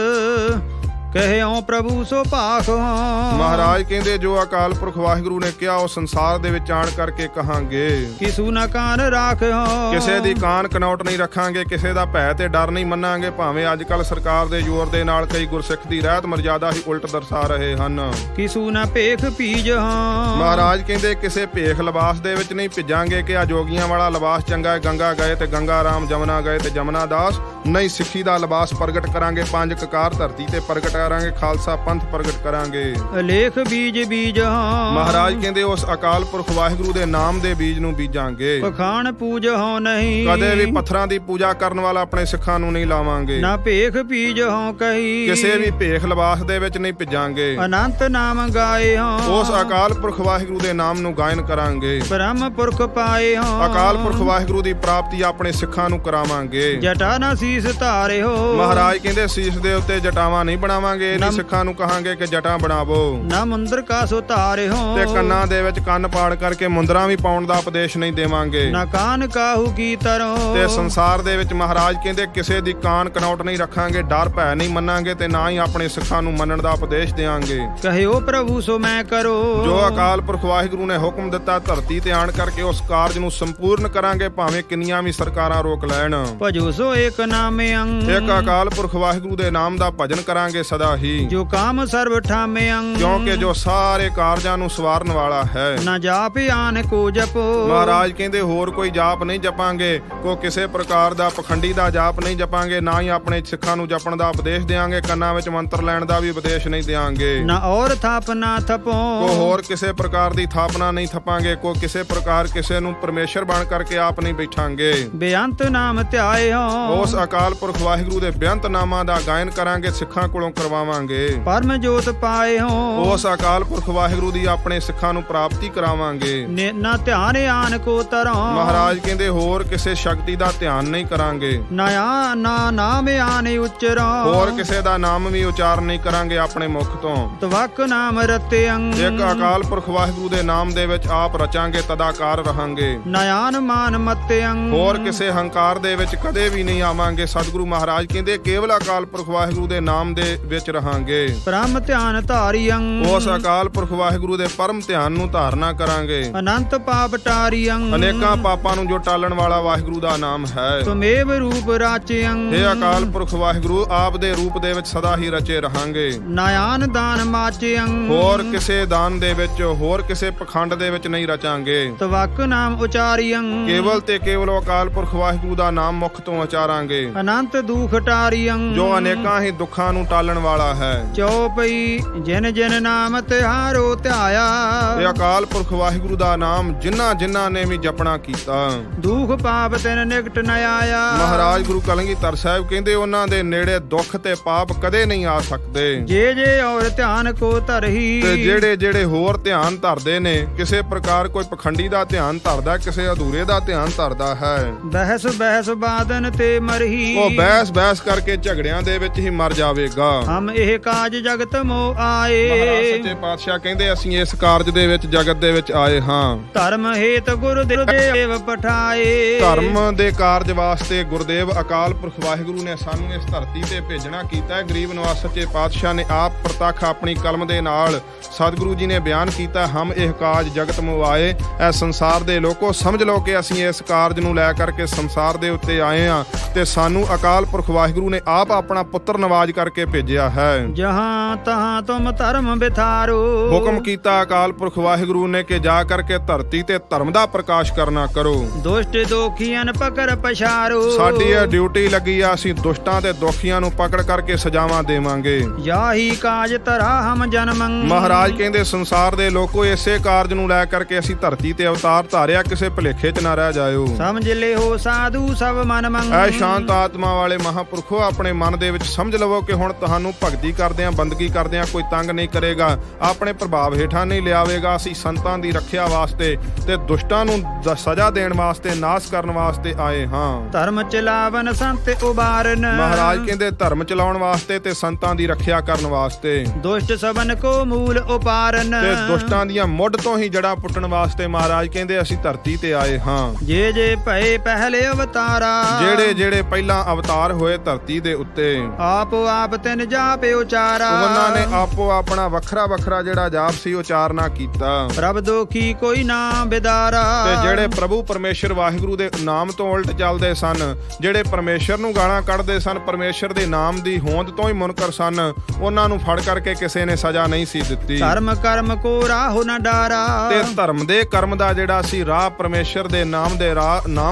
ਕਹਿਓ ਪ੍ਰਭੂ ਸੋ ਭਾਖ, ਮਹਾਰਾਜ ਕਹਿੰਦੇ ਜੋ ਅਕਾਲ ਪੁਰਖ ਵਾਹਿਗੁਰੂ ਨੇ ਕਿਹਾ ਉਹ ਸੰਸਾਰ ਦੇ ਵਿੱਚ ਆਣ ਕਰਕੇ ਕਹਾਂਗੇ। ਕਿਸੂ ਨਾ ਕਾਨ ਰਾਖਿਓ, ਕਿਸੇ ਦੀ ਕਾਨ ਕਨੌਟ ਨਹੀਂ ਰੱਖਾਂਗੇ, ਕਿਸੇ ਦਾ ਭੈ ਤੇ ਡਰ ਨਹੀਂ ਮੰਨਾਂਗੇ। ਭਾਵੇਂ ਅੱਜ ਕੱਲ ਸਰਕਾਰ ਦੇ ਜ਼ੋਰ ਦੇ ਨਾਲ ਕਈ ਗੁਰਸਿੱਖ ਦੀ ਰਹਿਤ ਮਰਜ਼ਾਦਾ ਹੀ ਉਲਟ ਦਰਸਾ ਰਹੇ ਹਨ। ਕਿਸੂ ਨਾ ਭੇਖ ਭੀਜ, ਮਹਾਰਾਜ ਕਹਿੰਦੇ ਕਿਸੇ ਭੇਖ ਲਿਬਾਸ ਦੇ ਵਿੱਚ ਨਹੀਂ ਭਿੱਜਾਂਗੇ ਕਿ ਆ ਜੋਗੀਆਂ ਵਾਲਾ ਲਿਬਾਸ ਚੰਗਾ ਹੈ, ਗੰਗਾ ਗਏ ਤੇ ਗੰਗਾ ਰਾਮ, ਜਮਨਾ ਗਏ ਤੇ ਜਮਨਾ ਦਾਸ। ਨਹੀਂ, ਸਿੱਖੀ ਦਾ ਲਿਬਾਸ ਪ੍ਰਗਟ ਕਰਾਂਗੇ। ਪੰਜ ਕਕਾਰ ਧਰਤੀ ਤੇ ਪ੍ਰਗਟ ਕਰਾਂਗੇ, ਖਾਲਸਾ ਪੰਥ ਪ੍ਰਗਟ ਕਰਾਂਗੇ। ਲੇਖ ਬੀਜ ਬੀਜ ਹਾਂ ਮਹਾਰਾਜ ਕਹਿੰਦੇ ਉਸ ਅਕਾਲ ਪੁਰਖ ਵਾਹਿਗੁਰੂ ਦੇ ਨਾਮ ਦੇ ਬੀਜ ਨੂੰ ਬੀਜਾਂਗੇ। ਪਖਾਣ ਪੂਜ ਹੋ ਨਹੀਂ ਕਦੇ ਵੀ ਪੱਥਰਾਂ ਦੀ ਪੂਜਾ ਕਰਨ ਵਾਲਾ ਆਪਣੇ ਸਿੱਖਾਂ ਨੂੰ ਨਹੀਂ ਲਾਵਾਂਗੇ। ਨਾ ਭੇਖ ਪੀਜ ਹੋ ਕਹੀ ਕਿਸੇ ਵੀ ਭੇਖ ਲਿਬਾਸ ਦੇ ਵਿੱਚ ਨਹੀਂ ਭਿੱਜਾਂਗੇ। ਅਨੰਤ ਨਾਮ ਗਾਏ ਹੋ ਉਸ ਅਕਾਲ ਪੁਰਖ ਵਾਹਿਗੁਰੂ ਦੇ ਨਾਮ ਨੂੰ ਗਾਇਨ ਕਰਾਂਗੇ। ਬ੍ਰਹਮ ਪੁਰਖ ਪਾਏ ਹੋ ਅਕਾਲ ਪੁਰਖ ਵਾਹਿਗੁਰੂ ਦੀ ਪ੍ਰਾਪਤੀ ਆਪਣੇ ਸਿੱਖਾਂ ਨੂੰ ਕਰਾਵਾਂਗੇ। ਜਟਾ ਨਾ ਸੀਸ ਧਾਰੇ ਹੋ ਮਹਾਰਾਜ ਕਹਿੰਦੇ ਸੀਸ ਦੇ ਉੱਤੇ ਜਟਾਵਾਂ ਨਹੀਂ ਬਣਾਵਾਂਗੇ। ਨਹੀਂ ਸਿੱਖਾਂ ਨੂੰ ਕਹਾਂਗੇ ਕਿ ਜਟਾਂ ਬਣਾਵੋ। ਨਾ ਮੁੰਦਰ ਕਾ ਸੋ ਧਾਰੇ ਹੋ ਤੇ ਕੰਨਾਂ ਦੇ ਵਿੱਚ ਕੰਨ ਪਾੜ ਕਰਕੇ ਮੁੰਦਰਾਂ ਵੀ ਪਾਉਣ ਦਾ ਉਪਦੇਸ਼ ਨਹੀਂ ਦੇਵਾਂਗੇ। ਨਾ ਕਾਨ ਕਾਹੂ ਕੀ ਤਰੋ ਤੇ ਸੰਸਾਰ ਦੇ ਵਿੱਚ ਮਹਾਰਾਜ ਕਹਿੰਦੇ ਕਿਸੇ ਦੀ ਕਾਨ ਕਨੌਟ ਨਹੀਂ ਰੱਖਾਂਗੇ, ਡਰ ਭੈ ਨਹੀਂ ਮੰਨਾਂਗੇ ਤੇ ਨਾ ਹੀ ਆਪਣੇ ਸਿੱਖਾਂ ਨੂੰ ਮੰਨਣ ਦਾ ਉਪਦੇਸ਼ ਦੇਵਾਂਗੇ। ਕਹਿਓ ਪ੍ਰਭੂ ਸੋ ਮੈਂ ਕਰੋ ਜੋ ਅਕਾਲ ਪੁਰਖ ਵਾਹਿਗੁਰੂ ਨੇ ਹੁਕਮ ਦਿੱਤਾ ਧਰਤੀ ਤੇ ਆਣ ਕਰਕੇ ਉਸ ਕਾਰਜ ਨੂੰ ਸੰਪੂਰਨ ਕਰਾਂਗੇ, ਭਾਵੇਂ ਕਿੰਨੀਆਂ ਵੀ ਸਰਕਾਰਾਂ ਰੋਕ ਲੈਣ। ਭਜੋ ਸੋ ਏਕ ਨਾਮੇ ਅੰਗ ਇੱਕ ਅਕਾਲ ਪੁਰਖ ਵਾਹਿਗੁਰੂ ਦੇ ਨਾਮ ਦਾ ਭਜਨ ਕਰਾਂਗੇ ਸਦਾ ਹੀ, ਜੋ ਕਾਮ ਸਰਬ ਠਾਮੇ ਅੰਗ ਕਿਉਂਕਿ ਜੋ ਸਾਰੇ ਕਾਰਜਾਂ ਨੂੰ ਸਵਾਰਨ ਵਾਲਾ ਹੈ। ਨਾ ਜਾਪ ਆਨ ਕੋ ਜਪੋ ਮਹਾਰਾਜ ਕਹਿੰਦੇ ਹੋਰ ਕੋਈ ਜਾਪ ਨਹੀਂ ਜਪਾਂਗੇ, ਕੋ ਕਿਸੇ ਪ੍ਰਕਾਰ ਦਾ ਪਖੰਡੀ ਦਾ ਜਾਪ ਨਹੀਂ ਜਪਾਂਗੇ, ਨਾ ਹੀ ਆਪਣੇ ਸਿੱਖਾਂ ਨੂੰ ਜਪਣ ਦਾ ਉਪਦੇਸ਼ ਦੇਵਾਂਗੇ, ਕੰਨਾਂ ਵਿੱਚ ਮੰਤਰ ਲੈਣ ਦਾ ਵੀ ਉਪਦੇਸ਼ ਨਹੀਂ ਦੇਵਾਂਗੇ। ਨਾ ਔਰ ਥਾਪਨਾ ਥਪੋ ਕੋ ਹੋਰ ਕਿਸੇ ਪ੍ਰਕਾਰ ਦੀ ਥਾਪਨਾ ਨਹੀਂ ਥਪਾਂਗੇ, ਕੋ ਕਿਸੇ ਪ੍ਰਕਾਰ ਕਿਸੇ ਨੂੰ ਪਰਮੇਸ਼ਰ ਬਣ ਕਰਕੇ ਆਪ ਨਹੀਂ ਬੈਠਾਂਗੇ। ਬੇਅੰਤ ਨਾਮ ਧਿਆਏ ਹੋ ਉਸ ਅਕਾਲ ਪੁਰਖ ਵਾਹਿਗੁਰੂ ਦੇ ਬੇਅੰਤ ਨਾਮਾਂ ਦਾ ਗਾਇਨ ਕਰਾਂਗੇ, ਸਿੱਖਾਂ ਕੋਲੋਂ ਕਰਵਾਵਾਂਗੇ। ਪਰਮ ਜੋਤ ਪਾਏ ਹੋ ਉਸ ਅਕਾਲ ਪੁਰਖ ਵਾਹਿਗੁਰੂ ਦੀ ਆਪਣੇ ਸਿੱਖਾਂ ਨੂੰ ਪ੍ਰਾਪਤੀ ਕਰਾਵਾਂਗੇ। ਨਾ ਧਿਆਨ ਆਨ ਕੋ ਤਰੋ ਮਹਾਰਾਜ ਕਹਿੰਦੇ ਹੋਰ ਕਿਸੇ ਸ਼ਕਤੀ ਦਾ ਧਿਆਨ ਨਹੀਂ ਕਰਾਂਗੇ। ਨਾ ਨਾਮ ਆਨ ਉਚਰੋ ਹੋਰ ਕਿਸੇ ਦਾ ਨਾਮ ਵੀ ਉਚਾਰਨ ਨਹੀਂ ਕਰਾਂਗੇ ਆਪਣੇ ਮੁਖ ਤੋਂ। ਤਵਕ ਨਾਮ ਰਤੇ ਅੰਗ ਇੱਕ ਅਕਾਲ ਪੁਰਖ ਵਾਹਿਗੁਰੂ ਦੇ ਨਾਮ ਦੇ ਵਿੱਚ ਆਪ ਰਚਾਂਗੇ, ਤਦਾਕਾਰ ਰਹਾਂਗੇ। ਨਯਾਨ ਮਾਨ ਮਤੇ ਅੰਗ ਹੋਰ ਕਿਸੇ ਹੰਕਾਰ ਦੇ ਵਿੱਚ ਕਦੇ ਵੀ ਨਹੀਂ ਆਵਾਂਗੇ। ਸਤਿਗੁਰੂ ਮਹਾਰਾਜ ਕਹਿੰਦੇ ਕੇਵਲ ਅਕਾਲ ਪੁਰਖ ਵਾਹਿਗੁਰੂ ਦੇ ਨਾਮ ਦੇ ਵਿੱਚ ਰਹਾਂਗੇ। ਪਰਮ ਧਿਆਨ ਧਾਰੀ ਅੰਗ ਉਸ ਅਕਾਲ ਪੁਰਖ ਵਾਹਿਗੁਰੂ ਦੇ ਪਰਮ ਧਿਆਨ ਨੂੰ ਧਾਰਨਾ ਕਰਾਂਗੇ। ਅਨੰਤ ਪਾਪ ਟਾਰੀ ਅੰਗ ਅਨੇਕਾਂ ਪਾਪਾਂ ਨੂੰ ਜੋ ਟਾਲਣ ਵਾਲਾ ਵਾਹਿਗੁਰੂ ਦਾ ਨਾਮ ਹੈ। ਤੁਮੇਵ ਰੂਪ ਰਾਚੇ ਅੰਗ ਇਹ ਅਕਾਲ ਪੁਰਖ ਵਾਹਿਗੁਰੂ ਆਪ ਦੇ ਰੂਪ ਦੇ ਵਿੱਚ ਸਦਾ ਹੀ ਰਚੇ ਰਹਾਂਗੇ। ਨਯਾਨ ਦਾਨ ਮਾਚੇ ਅੰਗ ਹੋਰ ਕਿਸੇ ਦਾਨ ਦੇ ਵਿੱਚ ਹੋਰ ਕਿਸੇ ਪਖੰਡ ਦੇ ਵਿੱਚ ਨਹੀਂ ਰਚਾਂਗੇ। ਤਵਕ ਨਾਮ ਉਚਾਰੀ ਅੰਗ ਕੇਵਲ ਤੇ ਕੇਵਲ ਅਕਾਲ ਪੁਰਖ ਵਾਹਿਗੁਰੂ ਦਾ ਨਾਮ ਮੁਖ ਤੋਂ ਉਚਾਰਾਂਗੇ। ਅਨੰਤ ਦੁਖ ਟਾਰੀ ਅੰਗ ਜੋ ਅਨੇਕਾਂ ਹੀ ਦੁੱਖਾਂ ਨੂੰ ਟਾਲਣ ਵਾਲਾ ਹੈ। ਚੌਪਈ ਜਿਨ ਜਿਨ ਨਾਮ ਤਿਹਾਰੋ ਧਿਆਇਆ ਇਹ ਅਕਾਲ ਪੁਰਖ ਵਾਹਿਗੁਰੂ ਦਾ ਨਾਮ ਜਿਨ੍ਹਾਂ ਨੇ ਵੀ ਜਪਣਾ ਕੀਤਾ, ਦੁਖ ਪਾਪ ਤਿਨ ਨਿਕਟ ਨ ਆਇਆ। ਮਹਾਰਾਜ ਗੁਰੂ ਕਲਗੀਧਰ ਸਾਹਿਬ ਕਹਿੰਦੇ ਉਹਨਾਂ ਦੇ ਨੇੜੇ ਦੁੱਖ ਤੇ ਪਾਪ ਕਦੇ ਨਹੀਂ ਆ ਸਕਦੇ। ਜੇ ਔਰ ਧਿਆਨ ਕੋ ਧਰਹੀ ਤੇ ਜਿਹੜੇ ਹੋਰ ਧਿਆਨ ਧਰਦੇ ਨੇ, ਕਿਸੇ ਪ੍ਰਕਾਰ ਕੋਈ ਪਖੰਡੀ ਦਾ ਧਿਆਨ ਧਰਦਾ, ਕਿਸੇ ਅਧੂਰੇ ਦਾ ਧਿਆਨ ਧਰਦਾ ਹੈ। ਬਹਿਸ ਬਾਦਨ ਤੇ ਮਰਹੀ ਉਹ ਬਹਿਸ ਕਰਕੇ ਝਗੜਿਆਂ ਦੇ ਵਿੱਚ ਹੀ ਮਰ ਜਾਵੇਗਾ। ਹਮ ਇਹ ਕਾਜ ਜਗਤ ਮੋ ਆਏ ਮਹਾਰਾਜ ਸੱਚੇ ਪਾਤਸ਼ਾਹ ਕਹਿੰਦੇ ਅਸੀਂ ਇਸ ਕਾਰਜ ਦੇ ਵਿੱਚ ਜਗਤ ਦੇ ਵਿੱਚ ਆਏ ਹਾਂ। ਧਰਮ ਹੇਤ ਗੁਰਦੇਵ ਪਠਾਏ ਧਰਮ ਦੇ ਕਾਰਜ ਵਾਸਤੇ ਗੁਰਦੇਵ ਅਕਾਲ ਪੁਰਖ ਵਾਹਿਗੁਰੂ ਨੇ ਸਾਨੂੰ ਇਸ ਧਰਤੀ ਤੇ ਭੇਜਣਾ ਕੀਤਾ ਹੈ। ਗਰੀਬ ਨਵਾਜ਼ ਸੱਚੇ ਪਾਤਸ਼ਾਹ ਨੇ ਆਪ ਪ੍ਰਤੱਖ ਆਪਣੀ ਕਲਮ ਦੇ ਨਾਲ ਸਤਿਗੁਰੂ ਜੀ ਨੇ ਬਿਆਨ ਕੀਤਾ, ਹਮ ਇਹ ਕਾਜ ਜਗਤ ਮੋ ਆਏ। ਇਹ ਸੰਸਾਰ ਦੇ ਲੋਕੋ ਸਮਝ ਲਓ ਕਿ ਅਸੀਂ ਇਸ ਕਾਰਜ ਨੂੰ ਲੈ ਕਰਕੇ ਸੰਸਾਰ ਦੇ ਉੱਤੇ ਆਏ ਹਾਂ ਤੇ ਸਾਨੂੰ ਅਕਾਲ ਪੁਰਖ ਵਾਹਿਗੁਰੂ ਨੇ ਆਪ ਆਪਣਾ ਪੁੱਤਰ ਨਵਾਜ ਕਰਕੇ ਭੇਜਿਆ ਹੈ। ਜਹਾਂ ਤਹਾਂ ਤੁਮ ਧਰਮ ਬਿਥਾਰੋ ਹੁਕਮ ਕੀਤਾ ਅਕਾਲ ਪੁਰਖ ਵਾਹਿਗੁਰੂ ਨੇ ਕਿ ਜਾ ਕਰਕੇ ਧਰਤੀ ਤੇ ਧਰਮ ਦਾ ਪ੍ਰਕਾਸ਼ ਕਰਨਾ ਕਰੋ। ਦੁਸ਼ਟ ਦੋਖੀਆਂ ਪਕੜ ਪਛਾਰੋ ਸਾਡੀ ਇਹ ਡਿਊਟੀ ਲੱਗੀ ਆ, ਅਸੀਂ ਦੁਸ਼ਟਾਂ ਤੇ ਦੋਖੀਆਂ ਨੂੰ ਪਕੜ ਕਰਕੇ ਸਜ਼ਾਵਾਂ ਦੇਵਾਂਗੇ। ਯਾਹੀ ਕਾਜ ਧਰਾ ਹਮ ਜਨਮੰ ਮਹਾਰਾਜ ਕਹਿੰਦੇ ਸੰਸਾਰ ਦੇ ਲੋਕੋ ਇਸੇ ਕਾਰਜ ਨੂੰ ਲੈ ਕਰਕੇ ਅਸੀਂ ਧਰਤੀ ਤੇ ਅਵਤਾਰ ਧਾਰਿਆ, ਕਿਸੇ ਭੁਲੇਖੇ 'ਚ ਨਾ ਰਹਿ ਜਾਇਓ। ਸਮਝ ਲਿਓ ਸਾਧੂ ਸਭ ਮਨ ਮੰਗ ਐ ਸ਼ਾਂਤ ਆਤਮਾ ਵਾਲੇ ਮਹਾਂਪੁਰਖੋ ਆਪਣੇ ਮਨ ਦੇ ਵਿੱਚ ਸਮਝ ਲਵੋ ਕਿ ਹੁਣ ਤੁਹਾਨੂੰ ਭਗਤੀ ਕਰਦਿਆਂ ਬੰਦਗੀ ਕਰਦਿਆਂ ਕੋਈ ਤੰਗ ਨਹੀਂ ਕਰੇਗਾ, ਆਪਣੇ ਪ੍ਰਭਾਵ ਹੇਠਾਂ ਨਹੀਂ ਲਿਆਵੇਗਾ। ਅਸੀਂ ਸੰਤਾਂ ਦੀ ਰੱਖਿਆ ਵਾਸਤੇ ਤੇ ਦੁਸ਼ਟਾਂ ਨੂੰ ਸਜ਼ਾ ਦੇਣ ਵਾਸਤੇ, ਨਾਸ਼ ਕਰਨ ਵਾਸਤੇ ਆਏ ਹਾਂ। ਧਰਮ ਚਲਾਵਨ ਸੰਤ ਉਬਾਰਨ ਮਹਾਰਾਜ ਕਹਿੰਦੇ ਧਰਮ ਚਲਾਉਣ ਵਾਸਤੇ ਤੇ ਸੰਤਾਂ ਦੀ ਰੱਖਿਆ ਕਰਨ ਵਾਸਤੇ, ਦੁਸ਼ਟ ਸਭਨ ਕੋ ਮੂਲ ਉਪਾਰਨ ਤੇ ਦੁਸ਼ਟਾਂ ਦੀਆਂ ਮੁੱਢ ਤੋਂ ਹੀ ਜੜ੍ਹਾਂ ਪੁੱਟਣ ਵਾਸਤੇ ਮਹਾਰਾਜ ਕਹਿੰਦੇ ਅਸੀਂ ਧਰਤੀ ਤੇ ਆਏ ਹਾਂ। ਜੇ ਭਏ ਪਹਿਲੇ ਅਵਤਾਰਾ ਜਿਹੜੇ ਪਹਿਲਾਂ ਅਵਤਾਰ ਹੋਏ ਧਰਤੀ ਦੇ ਉੱਤੇ, ਆਪ ਤਿਨ ਜਾਪ ਉਚਾਰਾ ਉਹਨਾਂ ਨੇ ਆਪੋ ਆਪਣਾ ਵੱਖਰਾ ਜਿਹੜਾ ਜਾਪ ਸੀ ਉਚਾਰਨਾ ਕੀਤਾ। ਪ੍ਰਭ ਦੋਖੀ ਕੋਈ ਨਾ ਬਿਦਾਰਾ ਤੇ ਜਿਹੜੇ ਪ੍ਰਭੂ ਪਰਮੇਸ਼ਰ ਵਾਹਿਗੁਰੂ ਦੇ ਨਾਮ ਤੋਂ ਉਲਟ ਚੱਲਦੇ ਸਨ, ਜਿਹੜੇ ਪਰਮੇਸ਼ਰ ਨੂੰ ਗਾਲਾਂ ਕੱਢਦੇ ਸਨ, ਪਰਮੇਸ਼ਰ ਦੇ ਨਾਮ ਦੀ ਹੋਂਦ ਤੋਂ ਹੀ ਮੁਨਕਰ ਸਨ, ਉਹਨਾਂ ਨੂੰ ਫੜ ਕਰਕੇ ਕਿਸੇ ਨੇ ਸਜ਼ਾ ਨਹੀਂ ਸੀ ਦਿੱਤੀ। ਧਰਮ ਕਰਮ ਕੋ ਰਾਹੁ ਨ ਡਾਰਾ ਤੇ ਧਰਮ ਦੇ ਕਰਮ ਦਾ ਜਿਹੜਾ ਸੀ ਰਾਹ, ਪਰਮੇਸ਼ਰ ਦੇ ਨਾਮ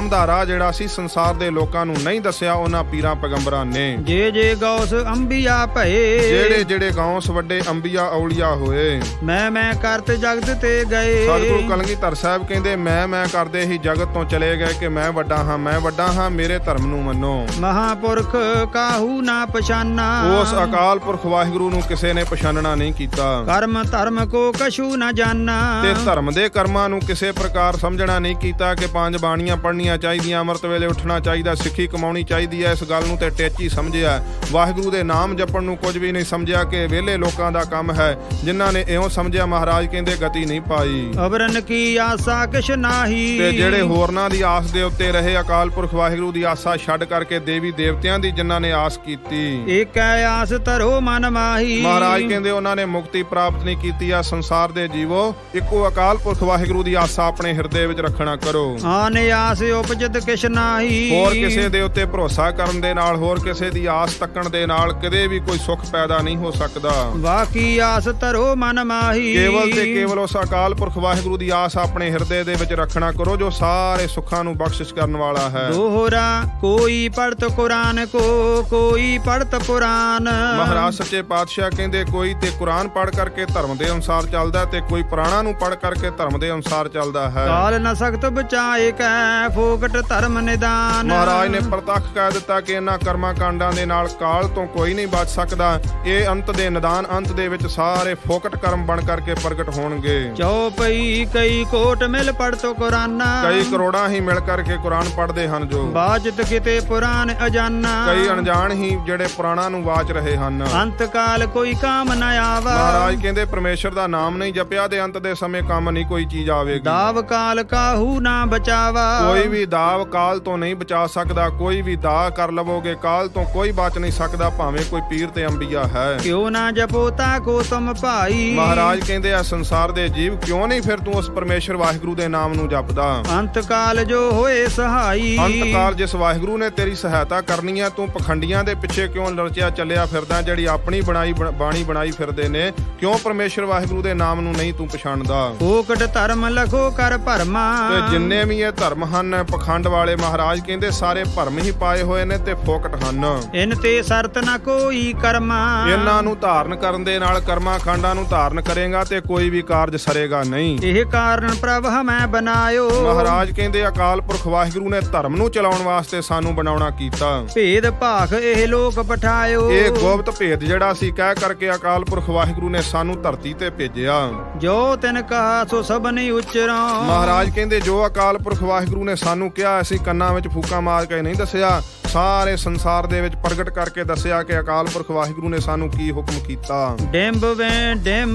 ਦਾ ਰਾਹ ਜਿਹੜਾ ਸੀ ਸੰਸਾਰ ਦੇ ਲੋਕਾਂ ਨੂੰ ਨਹੀਂ ਦੱਸਿਆ ਉਹਨਾਂ ਪੀਰਾਂ ਪੈਗੰਬਰਾਂ ਨੇ। ਜੇ ਗੌਸ ਅੰਬੀਆ ਭਏ। ਜਿਹੜੇ ਜਿਹੜੇ ਗਾਉਸ ਵੱਡੇ ਅੰਬੀਆ ਔਲੀਆ ਹੋਏ। ਮੈਂ ਕਰਤ ਜਗਤ ਤੇ ਗਏ। ਸਤਿਗੁਰੂ ਕਲਗੀਧਰ ਸਾਹਿਬ ਕਹਿੰਦੇ ਮੈਂ ਕਰਦੇ ਹੀ ਜਗਤ ਤੋਂ ਚਲੇ ਗਏ ਕਿ ਮੈਂ ਵੱਡਾ ਹਾਂ ਮੇਰੇ ਧਰਮ ਨੂੰ ਮੰਨੋ। ਮਹਾਪੁਰਖ ਕਾਹੂ ਨਾ ਪਛਾਨਾ। ਉਸ ਅਕਾਲ ਪੁਰਖ ਵਾਹਿਗੁਰੂ ਨੂੰ ਕਿਸੇ ਨੇ ਪਛਾਨਣਾ ਨਹੀਂ ਕੀਤਾ। ਕਰਮ ਧਰਮ ਕੋ ਕਛੂ ਨਾ ਜਾਨਾ। ਤੇ ਧਰਮ ਦੇ ਕਰਮਾਂ ਨੂੰ ਕਿਸੇ ਪ੍ਰਕਾਰ ਸਮਝਣਾ ਨਹੀਂ ਕੀਤਾ ਕਿ 5 ਬਾਣੀਆਂ ਪੜ੍ਹਨੀਆਂ ਚਾਹੀਦੀਆਂ, ਅੰਮ੍ਰਿਤ ਵੇਲੇ ਉੱਠਣਾ ਚਾਹੀਦਾ, ਸਿੱਖੀ ਕਮਾਉਣੀ ਚਾਹੀਦੀ ਹੈ। ਇਸ ਗੱਲ ਨੂੰ ਤੇ ਟੇਚੀ ਸਮਝਿਆ। ਵਾਹਿਗੁਰੂ ਦੇ ਨਾਮ ਜਪਣ ਨੂੰ ਕੁਝ ਵੀ ਨਹੀਂ ਸਮਝਿਆ ਕਿ ਵਿਹਲੇ ਲੋਕਾਂ ਦਾ ਕੰਮ ਹੈ। ਜਿਨ੍ਹਾਂ ਨੇ ਇਉਂ ਸਮਝਿਆ ਮਹਾਰਾਜ ਕਹਿੰਦੇ ਗਤੀ ਨਹੀਂ ਪਾਈ। ਅਵਰਨ ਕੀ ਆਸਾ ਕਿਛ ਨਾਹੀ। ਤੇ ਜਿਹੜੇ ਹੋਰਨਾਂ ਦੀ ਆਸ ਦੇ ਉੱਤੇ ਰਹੇ, ਅਕਾਲ ਪੁਰਖ ਵਾਹਿਗੁਰੂ ਦੀ ਆਸਾ ਛੱਡ ਕਰਕੇ ਦੇਵੀ ਦੇਵਤਿਆਂ ਦੀ ਜਿਨ੍ਹਾਂ ਨੇ ਆਸ ਕੀਤੀ। ਏਕੈ ਆਸ ਧਰੋ ਮਨ ਮਾਹੀ। ਮਹਾਰਾਜ ਕਹਿੰਦੇ ਉਹਨਾਂ ਨੇ ਮੁਕਤੀ ਪ੍ਰਾਪਤ ਨਹੀਂ ਕੀਤੀ। ਆ ਸੰਸਾਰ ਦੇ ਜੀਵੋ ਇੱਕੋ ਅਕਾਲ ਪੁਰਖ ਵਾਹਿਗੁਰੂ ਦੀ ਆਸਾ ਆਪਣੇ ਹਿਰਦੇ ਵਿੱਚ ਰੱਖਣਾ ਕਰੋ। ਆਨ ਆਸ ਉਪਜਿਤ ਕਿਛ ਨਾਹੀ। ਹੋਰ ਕਿਸੇ ਦੇ ਉੱਤੇ ਭਰੋਸਾ ਕਰਨ ਦੇ ਨਾਲ, ਹੋਰ ਕਿਸੇ ਦੀ ਆਸ ਤੱਕਣ ਦੇ ਨਾਲ ਕਦੇ ਵੀ ਕੋਈ ਸੁੱਖ ਪੈਦਾ ਨਹੀਂ ਹੋ ਸਕਦਾ। ਬਾਕੀ ਆਸ ਧਰੋ ਮਨ ਮਾਹੀ। ਕੇਵਲ ਤੇ ਕੇਵਲ ਉਸ ਅਕਾਲ ਪੁਰਖ ਵਾਹਿਗੁਰੂ ਦੀ ਆਸ ਆਪਣੇ ਹਿਰਦੇ ਦੇ ਵਿੱਚ ਰੱਖਣਾ ਕਰੋ ਜੋ ਸਾਰੇ ਸੁੱਖਾਂ ਨੂੰ ਬਖਸ਼ਿਸ਼ ਕਰਨ ਵਾਲਾ ਹੈ। ਦੋਹਰਾ ਕੋਈ ਪੜਤ ਕੁਰਾਨ ਕੋ, ਕੋਈ ਪੜਤ ਪੁਰਾਨ। ਮਹਾਰਾਜ ਸੱਚੇ ਪਾਤਸ਼ਾਹ ਕਹਿੰਦੇ ਕੋਈ ਤੇ ਕੁਰਾਨ ਪੜ੍ਹ ਕਰਕੇ ਧਰਮ ਦੇ ਅਨੁਸਾਰ ਚੱਲਦਾ ਤੇ ਕੋਈ ਪੁਰਾਣਾ ਨੂੰ ਪੜ੍ਹ ਕਰਕੇ ਧਰਮ ਦੇ ਅਨੁਸਾਰ ਚੱਲਦਾ ਹੈ। ਕਾਲ ਨ ਸਖਤ ਬਚਾਏ ਕੈ ਫੋਕਟ ਧਰਮ ਨਿਦਾਨ। ਮਹਾਰਾਜ ਨੇ ਪ੍ਰਤੱਖ ਕਹਿ ਦਿੱਤਾ ਕਿ ਇਹਨਾਂ ਕਰਮਾਂ ਕਾਂਡਾਂ ਦੇ ਨਾਲ ਕਾਲ ਤੋਂ ਕੋਈ ਨਹੀਂ ਬਚ ਸਕਦਾ। ਇਹ ਅੰਤ ਦੇ ਨਿਦਾਨ, ਅੰਤ ਦੇ ਵਿੱਚ ਸਾਰੇ ਫੋਕਟ ਕਰਮ ਬਣ ਕਰਕੇ ਪ੍ਰਗਟ ਹੋਣਗੇ। ਚੌਪਈ ਕਈ ਕੋਟ ਮਿਲ ਪੜਤੋ ਕੁਰਾਨਾ। ਕਈ ਕਰੋੜਾਂ ਹੀ ਮਿਲ ਕਰਕੇ ਕੁਰਾਨ ਪੜ੍ਹਦੇ ਹਨ ਜੋ। ਬਾਜਤ ਕਿਤੇ ਪੁਰਾਨ ਅਜਾਨਾ। ਕਈ ਅਣਜਾਣ ਹੀ ਜਿਹੜੇ ਪੁਰਾਣਾ ਨੂੰ ਵਾਚ ਰਹੇ ਹਨ। ਅੰਤ ਕਾਲ ਕੋਈ ਕਾਮ ਨ ਆਵਾ। ਮਹਾਰਾਜ ਕਹਿੰਦੇ ਪਰਮੇਸ਼ਰ ਦਾ ਨਾਮ ਨਹੀਂ ਜਪਿਆ ਤੇ ਅੰਤ ਦੇ ਸਮੇਂ ਕੰਮ ਨਹੀਂ ਕੋਈ ਚੀਜ਼ ਆਵੇਗੀ। ਦਾਵ ਕਾਲ ਕਾਹੂ ਨਾ ਬਚਾਵਾ। ਕੋਈ ਵੀ ਦਾਵ ਕਾਲ ਤੋਂ ਨਹੀਂ ਬਚਾ ਸਕਦਾ। ਕੋਈ ਵੀ ਦਾਅ ਕਰ ਲਵੋਗੇ ਕਾਲ ਤੋਂ ਕੋਈ ਬਚ ਨਹੀਂ ਸਕਦਾ, ਭਾਵੇਂ ਕੋਈ ਪੀਰ ਤੇ ਅੰਬੀਆ ਹੈ। ਕਿਉਂ ਨਾ ਜਪੋ ਤਾ ਕੋ ਤੁਮ ਭਾਈ। ਮਹਾਰਾਜ ਕਹਿੰਦੇ ਆ ਸੰਸਾਰ ਦੇ ਜੀਵ ਕਿਉਂ ਨਹੀਂ ਫਿਰ ਤੂੰ ਉਸ ਪਰਮੇਸ਼ਰ ਵਾਹਿਗੁਰੂ ਦੇ ਨਾਮ ਨੂੰ ਜਪਦਾ। ਅੰਤ ਕਾਲ ਜੋ ਹੋਏ ਸਹਾਈ। ਅੰਤ ਕਾਲ ਜਿਸ ਵਾਹਿਗੁਰੂ ਨੇ ਤੇਰੀ ਸਹਾਇਤਾ ਕਰਨੀ ਆ, ਤੂੰ ਪਖੰਡੀਆਂ ਦੇ ਪਿੱਛੇ ਕਿਉਂ ਲਰਚਿਆ ਚੱਲਿਆ ਫਿਰਦਾ? ਜਿਹੜੀ ਆਪਣੀ ਬਾਣੀ ਬਣਾਈ ਫਿਰਦੇ ਨੇ, ਕਿਉਂ ਪਰਮੇਸ਼ਰ ਵਾਹਿਗੁਰੂ ਦੇ ਨਾਮ ਨੂੰ ਨਹੀਂ ਤੂੰ ਪਛਾਣਦਾ? ਫੋਕਟ ਧਰਮ ਲਖੋ ਕਰ ਭਰਮਾ। ਤੇ ਜਿੰਨੇ ਵੀ ਇਹ ਧਰਮ ਹਨ ਪਖੰਡ ਵਾਲੇ, ਮਹਾਰਾਜ ਕਹਿੰਦੇ ਸਾਰੇ ਭਰਮ ਹੀ ਪਾਏ ਹੋਏ ਨੇ ਤੇ ਫੋਕਟ ਹਨ। ਇਨ ਤੇ ਸਰਤ ਨਾ ਕੋਈ ਕਰਮਾ। ਇਹਨਾਂ ਨੂੰ ਧਾਰਨ ਕਰਨ ਦੇ ਨਾਲ, ਕਰਮਾਂ ਕਾਂਡਾਂ ਨੂੰ ਧਾਰਨ ਕਰੇਗਾ ਤੇ ਕੋਈ ਵੀ ਕਾਰਜ ਸਰੇਗਾ ਨਹੀਂ। ਇਹ ਕਾਰਨ ਪ੍ਰਭ ਹਮੈ ਬਨਾਇਓ। ਮਹਾਰਾਜ ਕਹਿੰਦੇ ਅਕਾਲ ਪੁਰਖ ਵਾਹਿਗੁਰੂ ਨੇ ਧਰਮ ਨੂੰ ਚਲਾਉਣ ਵਾਸਤੇ ਸਾਨੂੰ ਬਣਾਉਣਾ ਕੀਤਾ। ਭੇਦ ਭਾਖ ਇਹ ਲੋਕ ਪਠਾਇਓ। ਇਹ ਗੁਪਤ ਭੇਦ ਜਿਹੜਾ ਸੀ ਕਹਿ ਕਰਕੇ ਅਕਾਲ ਪੁਰਖ ਵਾਹਿਗੁਰੂ ਨੇ ਸਾਨੂੰ ਧਰਤੀ ਤੇ ਭੇਜਿਆ। ਜੋ ਤਿਨ ਕਹਾ ਸੋ ਸਭ ਨਹੀਂ ਉਚਰੋ। ਮਹਾਰਾਜ ਕਹਿੰਦੇ ਜੋ ਅਕਾਲ ਪੁਰਖ ਵਾਹਿਗੁਰੂ ਨੇ ਸਾਨੂੰ ਕਿਹਾ, ਅਸੀਂ ਕੰਨਾਂ ਵਿੱਚ ਫੂਕਾਂ ਮਾਰ ਕੇ ਨਹੀਂ ਦੱਸਿਆ, ਸਾਰੇ ਸੰਸਾਰ ਦੇ ਵਿੱਚ ਪ੍ਰਗਟ ਕਰਕੇ ਦੱਸਿਆ ਕਿ ਅਕਾਲ ਪੁਰਖ ਵਾਹਿਗੁਰੂ ਨੇ ਸਾਨੂੰ ਕੀ ਹੁਕਮ ਕੀਤਾ। ਡਿੰਬ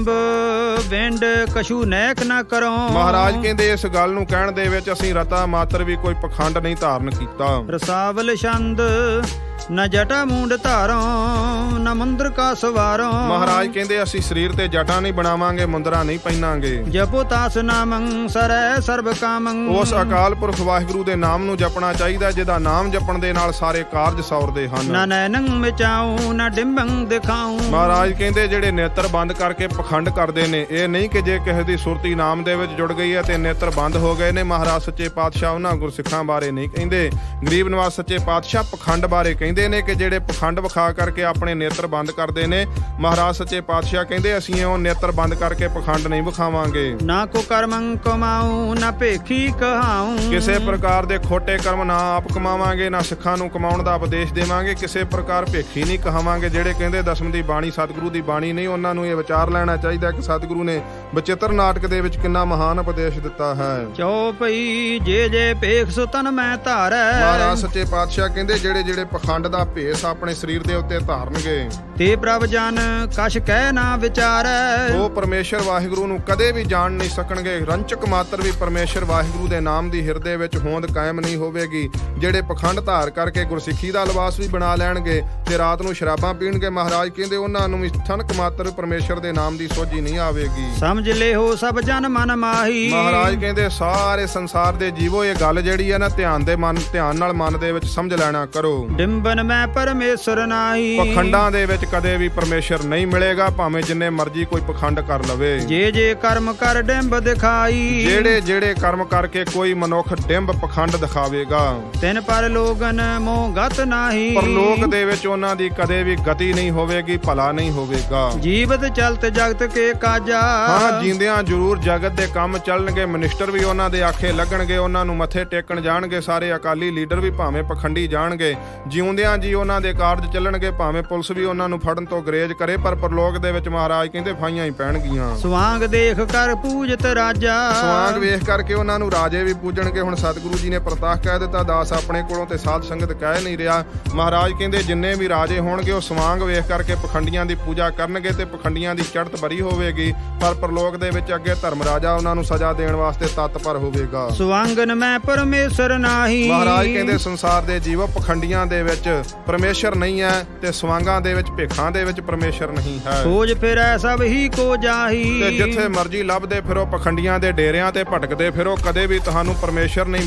ਵਿੰਡ ਕਛੂ ਨੈਕ ਨਾ ਕਰੋ। ਮਹਾਰਾਜ ਕਹਿੰਦੇ ਇਸ ਗੱਲ ਨੂੰ ਕਹਿਣ ਦੇ ਵਿੱਚ ਅਸੀਂ ਰਤਾ ਮਾਤਰ ਵੀ ਕੋਈ ਪਖੰਡ ਨਹੀਂ ਧਾਰਨ ਕੀਤਾ। ਰਸਾਵਲ ਛੰਦ ਨ ਜਟਾ ਮੂੰਡ ਧਾਰੋ, ਨ ਮੁੰਦਰ ਕਾ ਸਵਾਰੋ। ਮਹਾਰਾਜ ਕਹਿੰਦੇ ਅਸੀਂ ਸਰੀਰ ਤੇ ਜਟਾ ਨਹੀਂ ਬਣਾਵਾਂਗੇ, ਮੁੰਦਰਾ ਨਹੀਂ ਪਹਿਨਾਂਗੇ। ਜਪੋ ਤਾਸ ਨਾਮੰ ਸਰੈ ਸਰਬ ਕਾਮੰ। ਉਸ ਅਕਾਲ ਪੁਰਖ ਵਾਹਿਗੁਰੂ ਦੇ ਨਾਮ ਨੂੰ ਜਪਣਾ ਚਾਹੀਦਾ, ਜਿਹਦਾ ਨਾਮ ਜਪਣ ਦੇ ਨਾਲ ਸਾਰੇ ਕਾਰਜ ਸੌਰਦੇ ਹਨ। ਨਾ ਨੈਨੰ ਮਿਚਾਉ ਨਾ ਡਿੰਬੰ ਦਿਖਾਉ। ਮਹਾਰਾਜ ਕਹਿੰਦੇ ਜਿਹੜੇ ਨੇਤਰ ਬੰਦ ਕਰਕੇ ਪਖੰਡ ਕਰਦੇ ਨੇ, ਇਹ ਨਹੀਂ ਕਿ ਜੇ ਕਿਸੇ ਦੀ ਸੁਰਤੀ ਨਾਮ ਦੇ ਵਿੱਚ ਜੁੜ ਗਈ ਹੈ ਤੇ ਨੇਤਰ ਬੰਦ ਹੋ ਗਏ ਨੇ। ਮਹਾਰਾਜ ਸੱਚੇ ਪਾਤਸ਼ਾਹ ਉਹਨਾਂ ਗੁਰਸਿੱਖਾਂ ਬਾਰੇ ਨਹੀਂ ਕਹਿੰਦੇ। ਗਰੀਬ ਨਵਾਜ਼ ਸੱਚੇ ਪਾਤਸ਼ਾਹ ਪਖੰਡ ਬਾਰੇ ਕਹਿੰਦੇ ਨੇ ਕਿ ਜਿਹੜੇ ਪਖੰਡ ਵਿਖਾ ਕਰਕੇ ਆਪਣੇ ਨੇਤਰ ਬੰਦ ਕਰਦੇ ਨੇ। ਮਹਾਰਾਜ ਸੱਚੇ ਪਾਤਸ਼ਾਹ ਕਹਿੰਦੇ ਅਸੀਂ ਉਹ ਨੇਤਰ ਬੰਦ ਕਰਕੇ ਪਖੰਡ ਨਹੀਂ ਵਿਖਾਵਾਂਗੇ। ਨਾ ਕੋ ਕਰਮੰ ਕਮਾਉ ਨਾ ਭੇਖੀ ਕਹਾਉ। ਕਿਸੇ ਪ੍ਰਕਾਰ ਦੇ ਖੋਟੇ ਕਰਮ ਨਾ ਆਪ ਕਮਾਵਾਂਗੇ, ਨਾ ਸਿੱਖਾਂ ਨੂੰ ਕਮਾਉਣ ਦਾ ਉਪਦੇਸ਼ ਦੇਵਾਂਗੇ। ਕਿਸੇ ਪ੍ਰਕਾਰ ਭੇਖੀ ਨਹੀਂ ਕਹਾਵਾਂਗੇ। ਜਿਹੜੇ ਕਹਿੰਦੇ ਦਸਮ ਦੀ ਬਾਣੀ ਸਤਿਗੁਰੂ ਦੀ ਬਾਣੀ ਨਹੀਂ, ਉਹਨਾਂ ਨੂੰ ਇਹ ਵਿਚਾਰ ਲੈਣਾ ਚਾਹੀਦਾ ਕਿ ਸਤਿਗੁਰੂ ਨੇ ਬਚਿੱਤਰ ਨਾਟਕ ਦੇ ਵਿੱਚ ਕਿੰਨਾ ਮਹਾਨ ਉਪਦੇਸ਼ ਦਿੱਤਾ ਹੈ। ਚੌਪਈ ਜੇ ਭੇਖ ਸੋ ਤਨ ਮੈਂ ਧਾਰੈ। ਮਹਾਰਾਜ ਸੱਚੇ ਪਾਤਸ਼ਾਹ ਕਹਿੰਦੇ ਜਿਹੜੇ ਜਿਹੜੇ ਪਖੰਡ ਦਾ ਭੇਸ ਆਪਣੇ ਸਰੀਰ ਦੇ ਉੱਤੇ ਧਾਰਨਗੇ, ਤੇ ਪ੍ਰਭ ਜਨ ਕਛ ਕਹਿ ਨਾ ਵਿਚਾਰੈ। ਉਹ ਪਰਮੇਸ਼ਰ ਵਾਹਿਗੁਰੂ ਨੂੰ ਕਦੇ ਵੀ ਜਾਣ ਨਹੀਂ ਸਕਣਗੇ। ਰੰਚਕ ਮਾਤਰ ਵੀ ਪਰਮੇਸ਼ਰ ਵਾਹਿਗੁਰੂ ਦੇ ਨਾਮ ਦੀ ਹਿਰਦੇ ਵਿੱਚ ਹੋਂਦ ਕਾਇਮ ਨਹੀਂ ਹੋਵੇਗੀ। ਜਿਹੜੇ ਪਖੰਡ ਧਾਰ ਕਰਕੇ ਗੁਰਸਿੱਖੀ ਦਾ ਲਿਬਾਸ ਵੀ ਬਣਾ ਲੈਣਗੇ ਤੇ ਰਾਤ ਨੂੰ ਸ਼ਰਾਬਾਂ ਪੀਣਗੇ, ਮਹਾਰਾਜ ਕਹਿੰਦੇ ਉਹਨਾਂ ਨੂੰ ਵੀ ਠਣਕ ਮਾਤਰ ਪਰਮੇਸ਼ਰ ਦੇ ਨਾਮ ਦੀ ਸੋਝੀ ਨਹੀਂ ਆਵੇਗੀ। ਸਮਝ ਲਿਓ ਸਭ ਜਨ ਮਨ ਮਾਹੀ। ਮਹਾਰਾਜ ਕਹਿੰਦੇ ਸਾਰੇ ਸੰਸਾਰ ਦੇ ਜੀਵੋ ਇਹ ਗੱਲ ਜਿਹੜੀ ਹੈ ਨਾ ਧਿਆਨ ਨਾਲ ਮਨ ਦੇ ਵਿੱਚ ਸਮਝ ਲੈਣਾ ਕਰੋ। ਡਿੰਬ ਲੋਗਨ ਮੈਂ ਪਰਮੇਸ਼ਰ ਨਾਹੀ। ਪਖੰਡਾਂ ਦੇ ਵਿੱਚ ਕਦੇ ਵੀ ਪਰਮੇਸ਼ਰ ਨਹੀਂ ਮਿਲੇਗਾ, ਭਾਵੇਂ ਜਿੰਨੇ ਮਰਜ਼ੀ ਕੋਈ ਪਖੰਡ ਕਰ ਲਵੇ। ਜੇ ਕਰਮ ਕਰ ਡਿੰਬ ਦਿਖਾਈ, ਜਿਹੜੇ ਕਰਮ ਕਰਕੇ ਕੋਈ ਮਨੁੱਖ ਡਿੰਬ ਪਖੰਡ ਦਿਖਾਵੇਗਾ, ਤਿਨ ਪਰ ਲੋਗਨ ਮੋਹ ਗਤ ਨਾਹੀ। ਪਰਲੋਕ ਦੇ ਵਿੱਚ ਉਹਨਾਂ ਦੀ ਕਦੇ ਵੀ ਗਤੀ ਨਹੀਂ ਹੋਵੇਗੀ, ਭਲਾ ਨਹੀਂ ਹੋਵੇਗਾ। ਜੀਵਤ ਚਲਤ ਜਗਤ ਕੇ ਕਾਜਾ, ਹਾਂ ਜਿੰਦਿਆਂ ਜ਼ਰੂਰ ਜਗਤ ਦੇ ਕੰਮ ਚੱਲਣਗੇ, ਮਿਨਿਸਟਰ ਵੀ ਉਹਨਾਂ ਦੇ ਆਖੇ ਲੱਗਣਗੇ, ਉਹਨਾਂ ਨੂੰ ਮੱਥੇ ਟੇਕਣ ਜਾਣਗੇ, ਸਾਰੇ ਅਕਾਲੀ ਲੀਡਰ ਵੀ ਭਾਵੇਂ ਪਖੰਡੀ ਜਾਣਗੇ, ਜਿਉਂਦਿਆਂ ਜੀ ਉਹਨਾਂ ਦੇ ਕਾਰਜ ਚੱਲਣਗੇ, ਭਾਵੇਂ ਪੁਲਿਸ ਵੀ ਉਹਨਾਂ ਨੂੰ ਫੜਨ ਤੋਂ ਗਰੇਜ ਕਰੇ, ਪਰ ਪਰਲੋਕ ਦੇ ਵਿੱਚ ਮਹਾਰਾਜ ਕਹਿੰਦੇ ਫਾਈਆਂ ਹੀ ਪੈਣਗੀਆਂ। ਸਵਾਂਗ ਦੇਖ ਕਰ ਪੂਜਤ ਰਾਜਾ, ਸਵਾਂਗ ਵੇਖ ਕਰਕੇ ਉਹਨਾਂ ਨੂੰ ਰਾਜੇ ਵੀ ਪੂਜਣਗੇ। ਹੁਣ ਸਤਿਗੁਰੂ ਜੀ ਨੇ ਪ੍ਰਤਾਖ ਕਹਿ ਦਿੱਤਾ, ਦਾਸ ਆਪਣੇ ਕੋਲੋਂ ਤੇ ਸਾਧ ਸੰਗਤ ਕਹਿ ਨਹੀਂ ਰਿਹਾ। ਮਹਾਰਾਜ ਕਹਿੰਦੇ ਜਿੰਨੇ ਵੀ ਰਾਜੇ ਹੋਣਗੇ ਉਹ ਸਵਾਂਗ ਵੇਖ ਕਰਕੇ ਪਖੰਡੀਆਂ ਦੀ ਪੂਜਾ ਕਰਨਗੇ ਤੇ ਪਖੰਡੀਆਂ ਦੀ ਚੜ੍ਹਤ ਬਰੀ ਹੋਵੇਗੀ, ਪਰ ਪਰਲੋਕ ਦੇ ਵਿੱਚ ਅੱਗੇ ਧਰਮ ਰਾਜਾ ਉਹਨਾਂ ਨੂੰ ਸਜ਼ਾ ਦੇਣ ਵਾਸਤੇ ਤਤਪਰ ਹੋਵੇਗਾ। ਸਵਾਂਗਨ ਮੈਂ ਪਰਮੇਸ਼ਰ ਨਾਹੀ, ਮਹਾਰਾਜ ਕਹਿੰਦੇ ਸੰਸਾਰ ਦੇ ਜੀਵੋ ਪਖੰਡੀਆਂ ਦੇ ਵਿੱਚ ਪਰਮੇਸ਼ਰ ਨਹੀਂ ਹੈ ਤੇ ਸਵਾਂਗਾਂ ਦੇ ਵਿੱਚ ਭੇਖਾਂ ਦੇ ਵਿੱਚ ਪਰਮੇਸ਼ਰ ਨਹੀਂ ਹੈ। ਖੋਜ ਫਿਰੈ ਸਭ ਹੀ ਕੋ ਜਾਹੀ, ਤੇ ਜਿੱਥੇ ਮਰਜ਼ੀ ਲੱਭਦੇ ਫਿਰੋ, ਪਖੰਡੀਆਂ ਦੇ ਡੇਰਿਆਂ ਤੇ ਭਟਕਦੇ ਫਿਰੋ, ਕਦੇ ਵੀ ਤੁਹਾਨੂੰ ਪਰਮੇਸ਼ਰ ਨਹੀਂ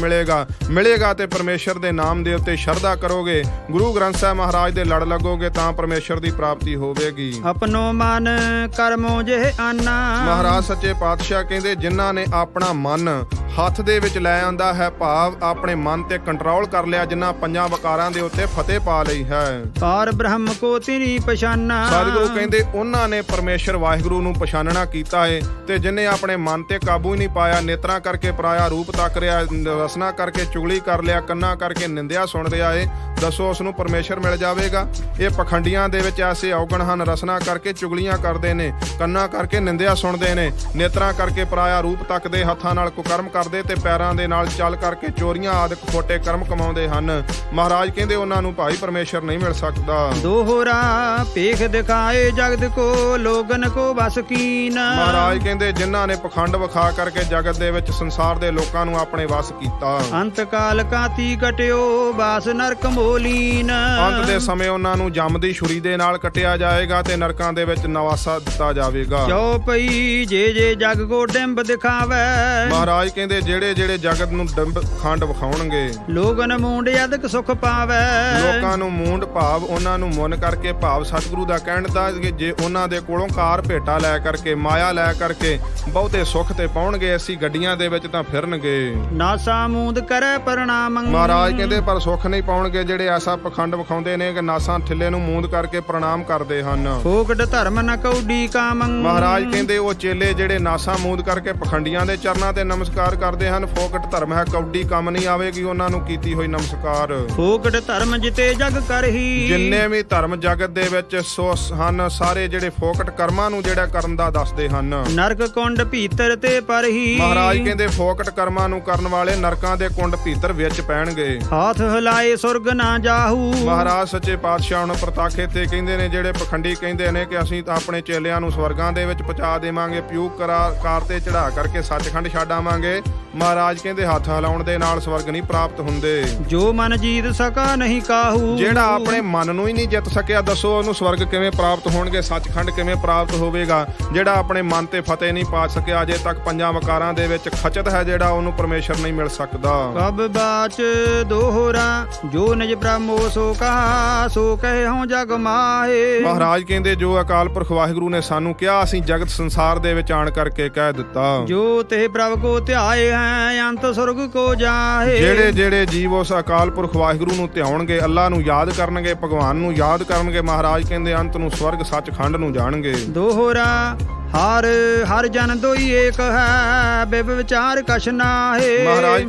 ਮਿਲੇਗਾ ਤੇ ਪਰਮੇਸ਼ਰ ਦੇ ਨਾਮ ਦੇ ਉੱਤੇ ਸ਼ਰਧਾ ਕਰੋਗੇ, ਗੁਰੂ ਗ੍ਰੰਥ ਸਾਹਿਬ ਮਹਾਰਾਜ ਦੇ ਲੜ ਲੱਗੋਗੇ ਤਾਂ ਪਰਮੇਸ਼ਰ ਦੀ ਪ੍ਰਾਪਤੀ ਹੋਵੇਗੀ। ਆਪਣੋ ਮਨ ਕਰਮੋ ਜਿਹੇ ਆਨਾ, ਮਹਾਰਾਜ ਸੱਚੇ ਪਾਤਸ਼ਾਹ ਕਹਿੰਦੇ ਜਿਨ੍ਹਾਂ ਨੇ ਆਪਣਾ ਮਨ ਹੱਥ ਦੇ ਵਿੱਚ ਲੈ ਆਂਦਾ ਹੈ, ਭਾਵ ਆਪਣੇ ਮਨ ਤੇ ਕੰਟਰੋਲ ਕਰ ਲਿਆ, ਜਿਨ੍ਹਾਂ ਪੰਜਾਂ ਵਕਾਰਾਂ ਦੇ ਉੱਤੇ ਫਤਿਹ ਪਾ ਲਈ ਹੈ। ਪਾਰ ਬ੍ਰਹਮ ਕੋ ਤਿਨੀ ਪਛਾਨਾ, ਸਤਿਗੁਰੂ ਕਹਿੰਦੇ ਉਹਨਾਂ ਨੇ ਪਰਮੇਸ਼ਰ ਵਾਹਿਗੁਰੂ ਨੂੰ ਪਛਾਨਣਾ ਕੀਤਾ ਹੈ। ਤੇ ਜਿਨੇ ਆਪਣੇ ਮਨ ਤੇ ਕਾਬੂ ਹੀ ਨਹੀਂ ਪਾਇਆ, ਨੇਤਰਾਂ ਕਰਕੇ ਪਰਾਇਆ ਰੂਪ ਤੱਕ ਰਿਹਾ, ਰਸਨਾ ਕਰਕੇ ਚੁਗਲੀ ਕਰ ਲਿਆ, ਕੰਨਾਂ ਕਰਕੇ ਨਿੰਦਿਆ ਸੁਣ ਰਿਹਾ ਏ, ਦੱਸੋ ਉਸ ਨੂੰ ਪਰਮੇਸ਼ਰ ਮਿਲ ਜਾਵੇਗਾ? ਇਹ ਪਖੰਡੀਆਂ ਦੇ ਵਿੱਚ ਐਸੇ ਔਗਣ ਹਨ, ਰਸਨਾ ਕਰਕੇ ਚੁਗਲੀਆਂ ਕਰਦੇ ਨੇ, ਕੰਨਾਂ ਕਰਕੇ ਨਿੰਦਿਆ ਸੁਣਦੇ ਨੇ, ਨੇਤਰਾਂ ਕਰਕੇ ਪਰਾਇਆ ਰੂਪ ਤੱਕਦੇ, ਹੱਥਾਂ ਨਾਲ ਕੁਕਰਮ ਕਰਦੇ ਤੇ ਪੈਰਾਂ ਦੇ ਨਾਲ ਚੱਲ ਕਰਕੇ ਚੋਰੀਆਂ ਆਦਿ ਖੋਟੇ ਕਰਮ ਕਮਾਉਂਦੇ ਹਨ। ਮਹਾਰਾਜ ਕਹਿੰਦੇ ਉਹਨਾਂ ਨੂੰ ਭਾਈ ਪਰਮੇਸ਼ਰ ਨਹੀਂ ਮਿਲ ਸਕਦਾ। ਦੋਹਰਾ ਭੇਖ ਦਿਖਾਏ ਜਗਤ ਕੋ ਲੋਗਨ ਕੋ ਬਸ ਕੀਨ, ਮਹਾਰਾਜ ਕਹਿੰਦੇ ਜਿਨ੍ਹਾਂ ਨੇ ਪਖੰਡ ਵਿਖਾ ਕਰਕੇ ਜਗਤ ਦੇ ਵਿੱਚ ਸੰਸਾਰ ਦੇ ਲੋਕਾਂ ਨੂੰ ਆਪਣੇ ਵਸ ਕੀਤਾ, ਅੰਤ ਕਾਲ ਕਾਤੀ ਕਟਿਓ ਬਾਸ ਨਰਕ ਮੋਲੀਨ, ਅੰਤ ਦੇ ਸਮੇਂ ਉਹਨਾਂ ਨੂੰ ਜੰਮ ਦੀ ਛੁਰੀ ਦੇ ਨਾਲ ਕੱਟਿਆ ਜਾਏਗਾ ਤੇ ਨਰਕਾਂ ਦੇ ਵਿੱਚ ਨਵਾਸਾ ਦਿੱਤਾ ਜਾਵੇਗਾ। ਚੌਪਈ ਜੇ ਜਗ ਕੋ ਡਿੰਬ ਦਿਖਾਵੇ, ਮਹਾਰਾਜ ਕਹਿੰਦੇ ਜਿਹੜੇ ਜਗਤ ਨੂੰ ਡਿੰਬ ਖੰਡ ਵਿਖਾਉਣਗੇ, ਲੋਗਨ ਮੂੰਡ ਅਦਕ ਸੁਖ ਪਾਵੇ, ਲੋਕਾਂ ਨੂੰ ਮੂੰਡ ਭਾਵ ਉਹਨਾਂ ਨੂੰ ਮੁੰਨ ਕਰਕੇ, ਭਾਵ ਸਤਿਗੁਰੂ ਦਾ ਕਹਿਣ ਦਾ ਕਿ ਜੇ ਉਹਨਾਂ ਦੇ ਕੋਲੋਂ ਕਾਰ ਭੇਟਾ ਲੈ ਕਰਕੇ, ਮਾਇਆ ਲੈ ਕਰਕੇ ਬਹੁਤੇ ਸੁੱਖ ਤੇ ਪਾਉਣਗੇ, ਅਸੀਂ ਗੱਡੀਆਂ ਦੇ ਵਿੱਚ ਤਾਂ ਫਿਰਨਗੇ, ਨਾਸਾ ਮੂੰਦ ਕਰੇ ਪ੍ਰਣਾਮ। ਮਹਾਰਾਜ ਕਹਿੰਦੇ ਪਰ ਸੁੱਖ ਨਹੀਂ ਪਾਉਣਗੇ ਜਿਹੜੇ ਐਸਾ ਪਖੰਡ ਵਿਖਾਉਂਦੇ ਨੇ ਕਿ ਨਾਸਾਂ ਠਿੱਲੇ ਨੂੰ ਮੂੰਦ ਕਰਕੇ ਪ੍ਰਣਾਮ ਕਰਦੇ ਹਨ। ਫੋਕਟ ਧਰਮ ਨ ਕਉਡੀ ਕਾਮੰ, ਮਹਾਰਾਜ ਕਹਿੰਦੇ ਉਹ ਚੇਲੇ ਜਿਹੜੇ ਨਾਸਾਂ ਮੂੰਦ ਕਰਕੇ ਪਖੰਡੀਆਂ ਦੇ ਚਰਨਾਂ ਤੇ ਨਮਸਕਾਰ ਕਰਦੇ ਹਨ, ਫੋਕਟ ਧਰਮ ਹੈ, ਕਉਡੀ ਕੰਮ ਨਹੀਂ ਆਵੇਗੀ ਉਹਨਾਂ ਨੂੰ ਕੀਤੀ ਹੋਈ ਨਮਸਕਾਰ। ਫੋਕਟ ਧਰਮ ਜਿਤੇ ਜਗ ਕਰਹੀ, ਜਿੰਨੇ ਵੀ ਧਰਮ ਜਗਤ ਦੇ ਵਿੱਚ ਸੋ ਹਨ, ਸਾਰੇ ਜਿਹੜੇ ਫੋਕਟ ਕਰਮਾਂ ਨੂੰ ਜਿਹੜਾ ਕਰਨ ਦਾ ਦੱਸਦੇ ਹਨ। ਨਰਕ ਕੁੰਡ ਭੀਤਰ ਤੇ ਪਰਹੀ, ਮਹਾਰਾਜ ਕਹਿੰਦੇ ਫੋਕਟ ਕਰਮਾਂ ਨੂੰ ਕਰਨ ਵਾਲੇ ਨਰਕਾਂ ਦੇ ਕੁੰਡ ਭੀਤਰ ਵਿੱਚ ਪੈਣਗੇ। ਹਾਥ ਹਿਲਾਏ ਸੁਰਗ ਨਾ ਜਾਹੂ, ਮਹਾਰਾਜ ਸੱਚੇ ਪਾਤਸ਼ਾਹ ਹੁਣ ਪ੍ਰਤਾਖੇ ਤੇ ਕਹਿੰਦੇ ਨੇ ਜਿਹੜੇ ਪਖੰਡੀ ਕਹਿੰਦੇ ਨੇ ਕਿ ਅਸੀਂ ਤਾਂ ਆਪਣੇ ਚੇਲਿਆਂ ਨੂੰ ਸਵਰਗਾਂ ਦੇ ਵਿੱਚ ਪਹੁੰਚਾ ਦੇਵਾਂਗੇ, ਪਿਊਕ ਕਾਰ ਤੇ ਚੜਾ ਕਰਕੇ ਸੱਚਖੰਡ ਛੱਡ ਆਵਾਂਗੇ। ਮਹਾਰਾਜ ਕਹਿੰਦੇ ਹੱਥ ਹਿਲਾਉਣ ਦੇ ਨਾਲ ਸਵਰਗ ਨਹੀਂ ਪ੍ਰਾਪਤ ਹੁੰਦੇ। ਜੋ ਮਨ ਜੀਤ ਸਕਾ ਨਹੀਂ ਕਾਹੂ, ਜਿਹੜਾ ਆਪਣੇ ਮਨ ਨੂੰ ਹੀ ਨਹੀਂ ਜਿੱਤ ਸਕਿਆ, ਦੱਸੋ ਉਹਨੂੰ ਸਵਰਗ ਕਿਵੇਂ ਪ੍ਰਾਪਤ ਹੋਣਗੇ, ਸੱਚਖੰਡ ਕਿਵੇਂ ਪ੍ਰਾਪਤ ਹੋਵੇਗਾ? ਜਿਹੜਾ ਆਪਣੇ ਮਨ ਤੇ ਫਤਿਹ ਨਹੀਂ ਪਾ ਸਕਿਆ, ਅਜੇ ਤੱਕ ਪੰਜਾਂ ਵਕਾਰਾਂ ਦੇ ਵਿੱਚ ਖਚਤ ਹੈ, ਜਿਹੜਾ ਉਹਨੂੰ ਪਰਮੇਸ਼ਰ ਨਹੀਂ ਮਿਲ ਸਕਦਾ। ਕਬ ਬਾਚ ਦੋਹਰਾ ਜੋ ਨਿਜ ਬ੍ਰਹਮੋ ਸੋ ਕਹਾ, ਸੋ ਕਹੇ ਹਉ ਜਗ ਮਾਹੇ। ਮਹਾਰਾਜ ਕਹਿੰਦੇ ਜੋ ਅਕਾਲ ਪੁਰਖ ਵਾਹਿਗੁਰੂ ਨੇ ਸਾਨੂੰ ਕਿਹਾ, ਅਸੀਂ ਜਗਤ ਸੰਸਾਰ ਦੇ ਵਿੱਚ ਆਣ ਕਰਕੇ ਕਹਿ ਦਿੱਤਾ। ਜੋ ਤੇ ਪ੍ਰਭ ਕੋ ਧਿਆਏ ਹੈ ਅੰਤ ਸੁਰਗ ਕੋ ਜਾਹੇ, ਜਿਹੜੇ ਜੀਵ ਉਸ ਅਕਾਲ ਪੁਰਖ ਵਾਹਿਗੁਰੂ ਨੂੰ ਧਿਆਉਣਗੇ, ਅੱਲਾ ਨੂੰ ਯਾਦ ਕਰਨਗੇ, ਭਗਵਾਨ ਨੂੰ ਯਾਦ ਕਰਨਗੇ, ਮਹਾਰਾਜ ਕਹਿੰਦੇ ਅੰਤ ਨੂੰ ਸਵਰਗ ਸੱਚਖੰਡ ਨੂੰ ਜਾਣਗੇ। ਦੋਹਰਾ ਹਰ ਜਨ ਦੋਈ ਏਕ ਹੈ, ਬਿਬ ਵਿਚਾਰ ਕਛ ਨਾਹੇ। ਮਹਾਰਾਜ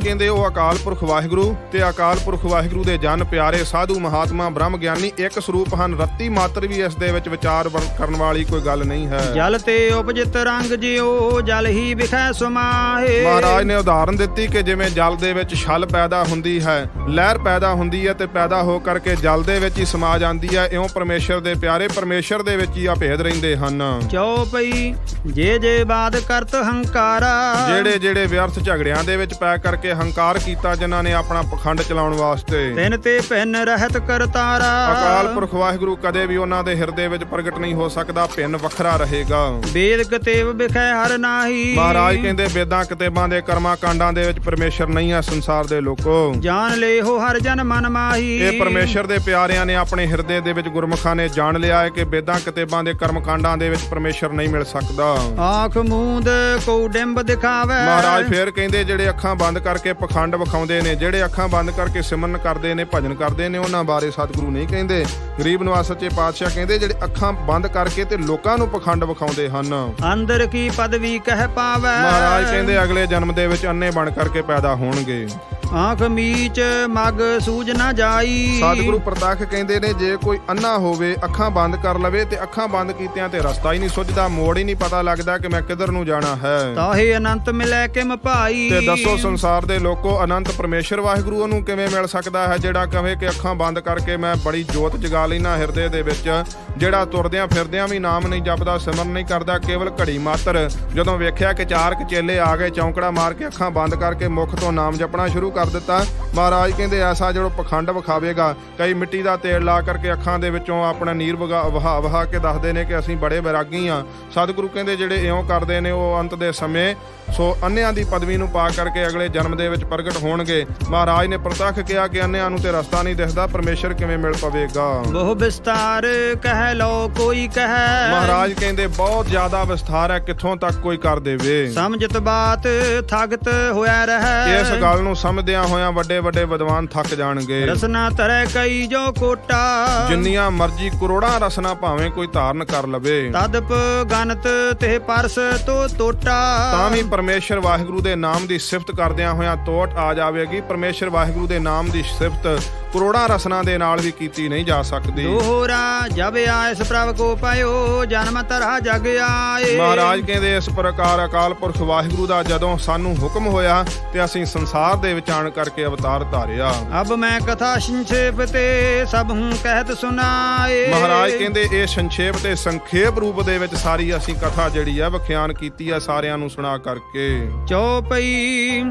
ਕਹਿੰਦੇ ਉਹ ਅਕਾਲ ਪੁਰਖ ਵਾਹਿਗੁਰੂ ਤੇ ਅਕਾਲ ਪੁਰਖ ਵਾਹਿਗੁਰੂ ਦੇ ਜਨ ਪਿਆਰੇ ਸਾਧੂ ਮਹਾਤਮਾ ਬ੍ਰਹਮ ਗਿਆਨੀ ਇੱਕ ਸਰੂਪ ਹਨ, ਰੱਤੀ ਮਾਤਰ ਵੀ ਇਸ ਦੇ ਵਿੱਚ ਵਿਚਾਰ ਕਰਨ ਵਾਲੀ ਕੋਈ ਗੱਲ ਨਹੀਂ ਹੈ। ਜਲ ਤੇ ਉਪਜਿਤ ਰੰਗ ਜਿਉ ਜਲ ਹੀ ਵਿਖੈ ਸਮਾਹੇ। ਮਹਾਰਾਜ ਨੇ ਉਦਾਹਰਨ ਦਿੱਤੀ ਕਿ ਜਿਵੇਂ ਜਲ ਦੇ ਵਿੱਚ ਛਲ ਪੈਦਾ ਹੁੰਦੀ ਹੈ, ਲਹਿਰ ਪੈਦਾ ਹੁੰਦੀ ਹੈ ਤੇ ਪੈਦਾ ਹੋ ਕਰਕੇ ਜਲ ਦੇ ਵਿੱਚ ਹੀ ਸਮਾ ਜਾਂਦੀ ਹੈ, ਇਉਂ ਪਰਮੇਸ਼ਰ ਦੇ ਪਿਆਰੇ ਪਰਮੇਸ਼ਰ ਦੇ ਵਿੱਚ ਹੀ ਆ ਭੇਦ ਰਹਿੰਦੇ ਹਨ। ਚੌਪਈ ਜੇ ਜੇ ਬਾਦ ਕਰਤ ਹੰਕਾਰਾ। ਜਿਹੜੇ ਜਿਹੜੇ ਵਿਅਰਥ ਝਗੜਿਆਂ ਦੇ ਵਿੱਚ ਪੈ ਕਰਕੇ ਹੰਕਾਰ ਕੀਤਾ, ਜਿਨ੍ਹਾਂ ਨੇ ਆਪਣਾ ਪਖੰਡ ਚਲਾਉਣ ਵਾਸਤੇ। ਤਿਨ ਤੇ ਭਿੰਨ ਰਹਿਤ ਕਰਤਾਰਾ। ਅਕਾਲ ਪੁਰਖ ਵਾਹਿਗੁਰੂ ਕਦੇ ਵੀ ਉਹਨਾਂ ਦੇ ਹਿਰਦੇ ਵਿੱਚ ਪ੍ਰਗਟ ਨਹੀਂ ਹੋ ਸਕਦਾ, ਭਿੰਨ ਵੱਖਰਾ ਰਹੇਗਾ। ਵੇਦ ਕਤੇਬ ਵਿਖੈ ਹਰ ਨਾਹੀ। ਮਹਾਰਾਜ ਕਹਿੰਦੇ ਵੇਦਾਂ ਕਿਤਾਬਾਂ ਦੇ ਕਰਮਾਂ ਕਾਂਡਾਂ ਦੇ ਵਿੱਚ ਪਰਮੇਸ਼ਰ ਨਹੀਂ ਹੈ ਸੰਸਾਰ ਦੇ ਲੋਕੋ। ਜਾਣ ਲੈ ਹੋ ਹਰ ਜਨ ਮਨ ਮਾਹੀ। ਇਹ ਪਰਮੇਸ਼ਰ ਦੇ ਪਿਆਰਿਆਂ ਨੇ ਆਪਣੇ ਹਿਰਦੇ ਦੇ ਵਿੱਚ, ਗੁਰਮੁਖਾਂ ਨੇ ਜਾਣ ਲਿਆ ਹੈ ਕਿ ਵੇਦਾਂ ਕਿਤਾਬਾਂ ਦੇ ਕਰਮ ਕਾਂਡਾਂ ਦੇ ਵਿੱਚ ਪਰਮੇਸ਼ਰ ਨਹੀਂ ਮਿਲ ਸਕਦਾ। ਆਖ ਮੂੰਦ ਕੋ ਡਿੰਬ ਦਿਖਾਵੇ। ਮਹਾਰਾਜ ਫੇਰ ਕਹਿੰਦੇ ਜਿਹੜੇ ਅੱਖਾਂ ਬੰਦ ਕਰਕੇ ਪਖੰਡ ਵਿਖਾਉਂਦੇ ਨੇ, ਜਿਹੜੇ ਅੱਖਾਂ ਬੰਦ ਕਰਕੇ ਸਿਮਰਨ ਕਰਦੇ ਨੇ, ਭਜਨ ਕਰਦੇ ਨੇ, ਉਹਨਾਂ ਬਾਰੇ ਸਤਿਗੁਰੂ ਨਹੀਂ ਕਹਿੰਦੇ। ਗਰੀਬ ਨਿਵਾਸ ਸੱਚੇ ਪਾਤਸ਼ਾਹ ਕਹਿੰਦੇ ਜਿਹੜੇ ਅੱਖਾਂ ਬੰਦ ਕਰਕੇ ਤੇ ਲੋਕਾਂ ਨੂੰ ਪਖੰਡ ਵਿਖਾਉਂਦੇ ਹਨ, ਅੰਦਰ ਕੀ ਪਦਵੀ ਕਹਿ ਪਾਵੇ। ਮਹਾਰਾਜ ਕਹਿੰਦੇ ਅਗਲੇ ਜਨਮ ਦੇ ਵਿੱਚ ਅੰਨੇ ਬਣ ਕਰਕੇ ਪੈਦਾ ਹੋਣਗੇ। ਆਂਖ ਮੀਚ ਮਗ ਸੂਝ ਨਾ ਜਾਈ। ਸਤਿਗੁਰੂ ਪ੍ਰਤੱਖ ਕਹਿੰਦੇ ਨੇ ਜੇ ਕੋਈ ਅੰਨਾ ਹੋਵੇ, ਅੱਖਾਂ ਬੰਦ ਕਰ ਲਵੇ ਤੇ ਅੱਖਾਂ ਬੰਦ ਕੀਤਿਆਂ ਤੇ ਰਸਤਾ ਹੀ ਨਹੀਂ ਸੁੱਝਦਾ, ਮੋੜ ਹੀ ਨਹੀਂ ਪਤਾ ਲੱਗਦਾ ਕਿ ਮੈਂ ਕਿੱਧਰ ਨੂੰ ਜਾਣਾ ਹੈ। ਤਾਹੇ ਅਨੰਤ ਮਿਲੈ ਕਿਮ ਭਾਈ। ਤੇ ਦੱਸੋ ਸੰਸਾਰ ਦੇ ਲੋਕੋ, ਅਨੰਤ ਪਰਮੇਸ਼ਰ ਵਾਹਿਗੁਰੂ ਉਹਨੂੰ ਕਿਵੇਂ ਮਿਲ ਸਕਦਾ ਹੈ ਜਿਹੜਾ ਕਹੇ ਕਿ ਅੱਖਾਂ ਬੰਦ ਕਰਕੇ ਮੈਂ ਬੜੀ ਜੋਤ ਜਗਾ ਲੈਣਾ ਹਿਰਦੇ ਦੇ ਵਿੱਚ, ਜਿਹੜਾ ਤੁਰਦਿਆਂ ਫਿਰਦਿਆਂ ਵੀ ਨਾਮ ਨਹੀਂ ਜਪਦਾ, ਸਿਮਰਨ ਨਹੀਂ ਕਰਦਾ, ਕੇਵਲ ਘੜੀ ਮਾਤਰ ਜਦੋਂ ਵੇਖਿਆ ਕਿ ਚਾਰ ਚੇਲੇ ਆ ਗਏ, ਚੌਂਕੜਾ ਮਾਰ ਕੇ ਅੱਖਾਂ ਬੰਦ ਕਰਕੇ ਮੁਖ ਤੋਂ ਨਾਮ ਜਪਣਾ ਸ਼ੁਰੂ ਕਰ ਦਿੱਤਾ। ਮਹਾਰਾਜ ਕਹਿੰਦੇ ਐਸਾ ਜਿਹੜਾ ਪਖੰਡ ਵਿਖਾਵੇਗਾ, ਕਈ ਮਿੱਟੀ ਦਾ ਤੇਲ ਲਾ ਕਰਕੇ ਅੱਖਾਂ ਦੇ ਵਿੱਚੋਂ ਆਪਣਾ ਨੀਰ ਵਹਾ ਕੇ ਦੱਸਦੇ ਨੇ ਕਿ ਅਸੀਂ ਬੜੇ ਵੈਰਾਗੀ ਆ। ਸਤਿਗੁਰੂ ਕਹਿੰਦੇ ਜਿਹੜੇ ਇਉਂ ਕਰਦੇ ਨੇ ਉਹ ਅੰਤ ਦੇ ਸਮੇਂ ਸੋ ਅੰਨਿਆਂ ਦੀ ਪਦਵੀ ਨੂੰ ਪਾ ਕਰਕੇ ਅਗਲੇ ਜਨਮ ਦੇ ਵਿੱਚ ਪ੍ਰਗਟ ਹੋਣਗੇ। ਮਹਾਰਾਜ ਨੇ ਪ੍ਰਤੱਖ ਕਿਹਾ ਕਿ ਅੰਨਿਆਂ ਨੂੰ ਤੇ ਰਸਤਾ ਨਹੀਂ ਦਿਖਦਾ, ਪਰਮੇਸ਼ਰ ਕਿਵੇਂ ਮਿਲ ਪਵੇਗਾ। ਬਹੁ ਵਿਸਤਾਰ ਕਹਿ ਲਓ ਕੋਈ ਕਹੈ। ਮਹਾਰਾਜ ਕਹਿੰਦੇ ਬਹੁਤ ਜ਼ਿਆਦਾ ਵਿਸਥਾਰ ਹੈ, ਕਿੱਥੋਂ ਤੱਕ ਕੋਈ ਕਰ ਦੇਵੇ। ਸਮਝਤ ਬਾਤ ਥਗਤ ਹੋਇਆ ਰਹਿ। ਇਸ ਗੱਲ ਨੂੰ ਸਮਝਦਿਆਂ ਹੋਇਆਂ ਵੱਡੇ ਵੱਡੇ ਵਿਦਵਾਨ ਥੱਕ ਜਾਣਗੇ। ਰਸਨਾ ਤਰੈ ਕਈ ਜੋ ਕੋਟਾ। ਜਿੰਨੀਆਂ ਮਰਜੀ ਕਰੋੜਾਂ ਰਸਨਾ ਭਾਵੇਂ ਕੋਈ ਧਾਰਨ ਕਰ ਲਵੇ, ਤਦਪ ਗਨਤ ਤੇ ਪਰਸ ਤੋ ਟੋਟਾ। ਤਾਂ ਵੀ ਪਰਮੇਸ਼ਰ ਵਾਹਿਗੁਰੂ ਦੇ ਨਾਮ ਦੀ ਸਿਫਤ ਕਰਦਿਆਂ ਹੋਇਆਂ ਤੋਟ ਆ ਜਾਵੇਗੀ। ਪਰਮੇਸ਼ਰ ਵਾਹਿਗੁਰੂ ਦੇ ਨਾਮ ਦੀ ਸਿਫਤ ਕਰੋੜਾਂ ਰਸਨਾ ਦੇ ਨਾਲ ਵੀ ਕੀਤੀ ਨਹੀਂ ਜਾ ਸਕਦੀ। ਦੋਹਰਾ ਜਬ ਆਇਸ ਪ੍ਰਭ ਕੋ ਪਾਇਓ, ਜਨਮ ਤਰ੍ਹਾਂ ਜਗ ਆਏ। ਮਹਾਰਾਜ ਕਹਿੰਦੇ ਇਸ ਪ੍ਰਕਾਰ ਅਕਾਲ ਪੁਰਖ ਵਾਹਿਗੁਰੂ ਦਾ ਜਦੋਂ ਸਾਨੂੰ ਹੁਕਮ ਹੋਇਆ ਤੇ ਅਸੀਂ ਸੰਸਾਰ ਦੇ ਵਿੱਚ ਆਣ ਕਰਕੇ ਅਵਤਾਰ ਧਾਰਿਆ। ਅਬ ਮੈਂ ਕਥਾ ਸੰਖੇਪ ਤੇ ਸਭ ਹੂੰ ਕਹਿਤ ਸੁਨਾਏ। ਮਹਾਰਾਜ ਕਹਿੰਦੇ ਇਹ ਸੰਖੇਪ ਤੇ ਸੰਖੇਪ ਰੂਪ ਦੇ ਵਿੱਚ ਸਾਰੀ ਅਸੀਂ ਕਥਾ ਜਿਹੜੀ ਆ ਵਿਖਿਆਨ ਕੀਤੀ ਆ ਸਾਰਿਆਂ ਨੂੰ ਸੁਣਾ ਕਰਕੇ। ਚੌਪਈ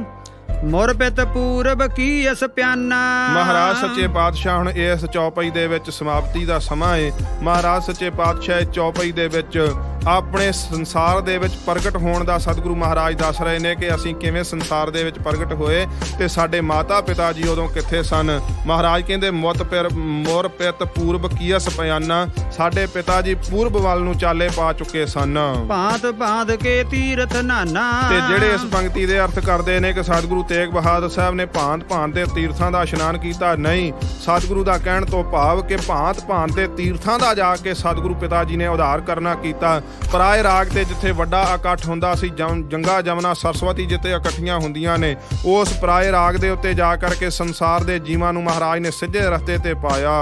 ਮੁਰ ਪਿਤ ਪੂਰਬ ਕੀ ਅਸ ਪਿਆਨਾ। ਮਹਾਰਾਜ ਸੱਚੇ ਪਾਤਸ਼ਾਹ ਹੁਣ ਇਸ ਚੌਪਈ ਦੇ ਵਿੱਚ ਸਮਾਪਤੀ ਦਾ ਸਮਾਂ ਹੈ। ਮਹਾਰਾਜ ਸੱਚੇ ਪਾਤਸ਼ਾਹ ਚੌਪਈ ਦੇ ਵਿੱਚ ਆਪਣੇ ਸੰਸਾਰ ਦੇ ਵਿੱਚ ਪ੍ਰਗਟ ਹੋਣ ਦਾ ਸਤਿਗੁਰੂ ਮਹਾਰਾਜ ਦੱਸ ਰਹੇ ਨੇ ਕਿ ਅਸੀਂ ਕਿਵੇਂ ਸੰਸਾਰ ਦੇ ਵਿੱਚ ਪ੍ਰਗਟ ਹੋਏ ਤੇ ਸਾਡੇ ਮਾਤਾ ਪਿਤਾ ਜੀ ਉਦੋਂ ਕਿੱਥੇ ਸਨ। ਮਹਾਰਾਜ ਕਹਿੰਦੇ ਮੁਰ ਪਿਤ ਪੂਰਬ ਕੀਸ ਪਿਆਨਾ, ਸਾਡੇ ਪਿਤਾ ਜੀ ਪੂਰਬ ਵੱਲ ਨੂੰ ਚਾਲੇ ਪਾ ਚੁੱਕੇ ਸਨ। ਭਾਂਤ ਭਾਂਤ ਕੇ ਤੀਰਥ ਨਾਨਾ। ਤੇ ਜਿਹੜੇ ਇਸ ਪੰਕਤੀ ਦੇ ਅਰਥ ਕਰਦੇ ਨੇ ਕਿ ਸਤਿਗੁਰੂ ਤੇਗ ਬਹਾਦਰ ਸਾਹਿਬ ਨੇ ਭਾਂਤ ਭਾਂਤ ਦੇ ਤੀਰਥਾਂ ਦਾ ਇਸ਼ਨਾਨ ਕੀਤਾ, ਨਹੀਂ। ਸਤਿਗੁਰੂ ਦਾ ਕਹਿਣ ਤੋਂ ਭਾਵ ਕਿ ਭਾਂਤ ਭਾਂਤ ਦੇ ਤੀਰਥਾਂ ਦਾ ਜਾ ਕੇ ਸਤਿਗੁਰੂ ਪਿਤਾ ਜੀ ਨੇ ਉਧਾਰ ਕਰਨਾ ਕੀਤਾ। ਪਰਾਏ ਰਾਗ ਤੇ ਜਿੱਥੇ ਵੱਡਾ ਇਕੱਠ ਹੁੰਦਾ ਸੀ, ਗੰਗਾ ਜਮਨਾ ਸਰਸਵਤੀ ਜਿੱਥੇ ਇਕੱਠੀਆਂ ਹੁੰਦੀਆਂ ਨੇ, ਉਸ ਪਰਾਏ ਰਾਗ ਦੇ ਉੱਤੇ ਜਾ ਕਰਕੇ ਸੰਸਾਰ ਦੇ ਜੀਵਾਂ ਨੂੰ ਮਹਾਰਾਜ ਨੇ ਸਿੱਧੇ ਰਸਤੇ ਤੇ ਪਾਇਆ।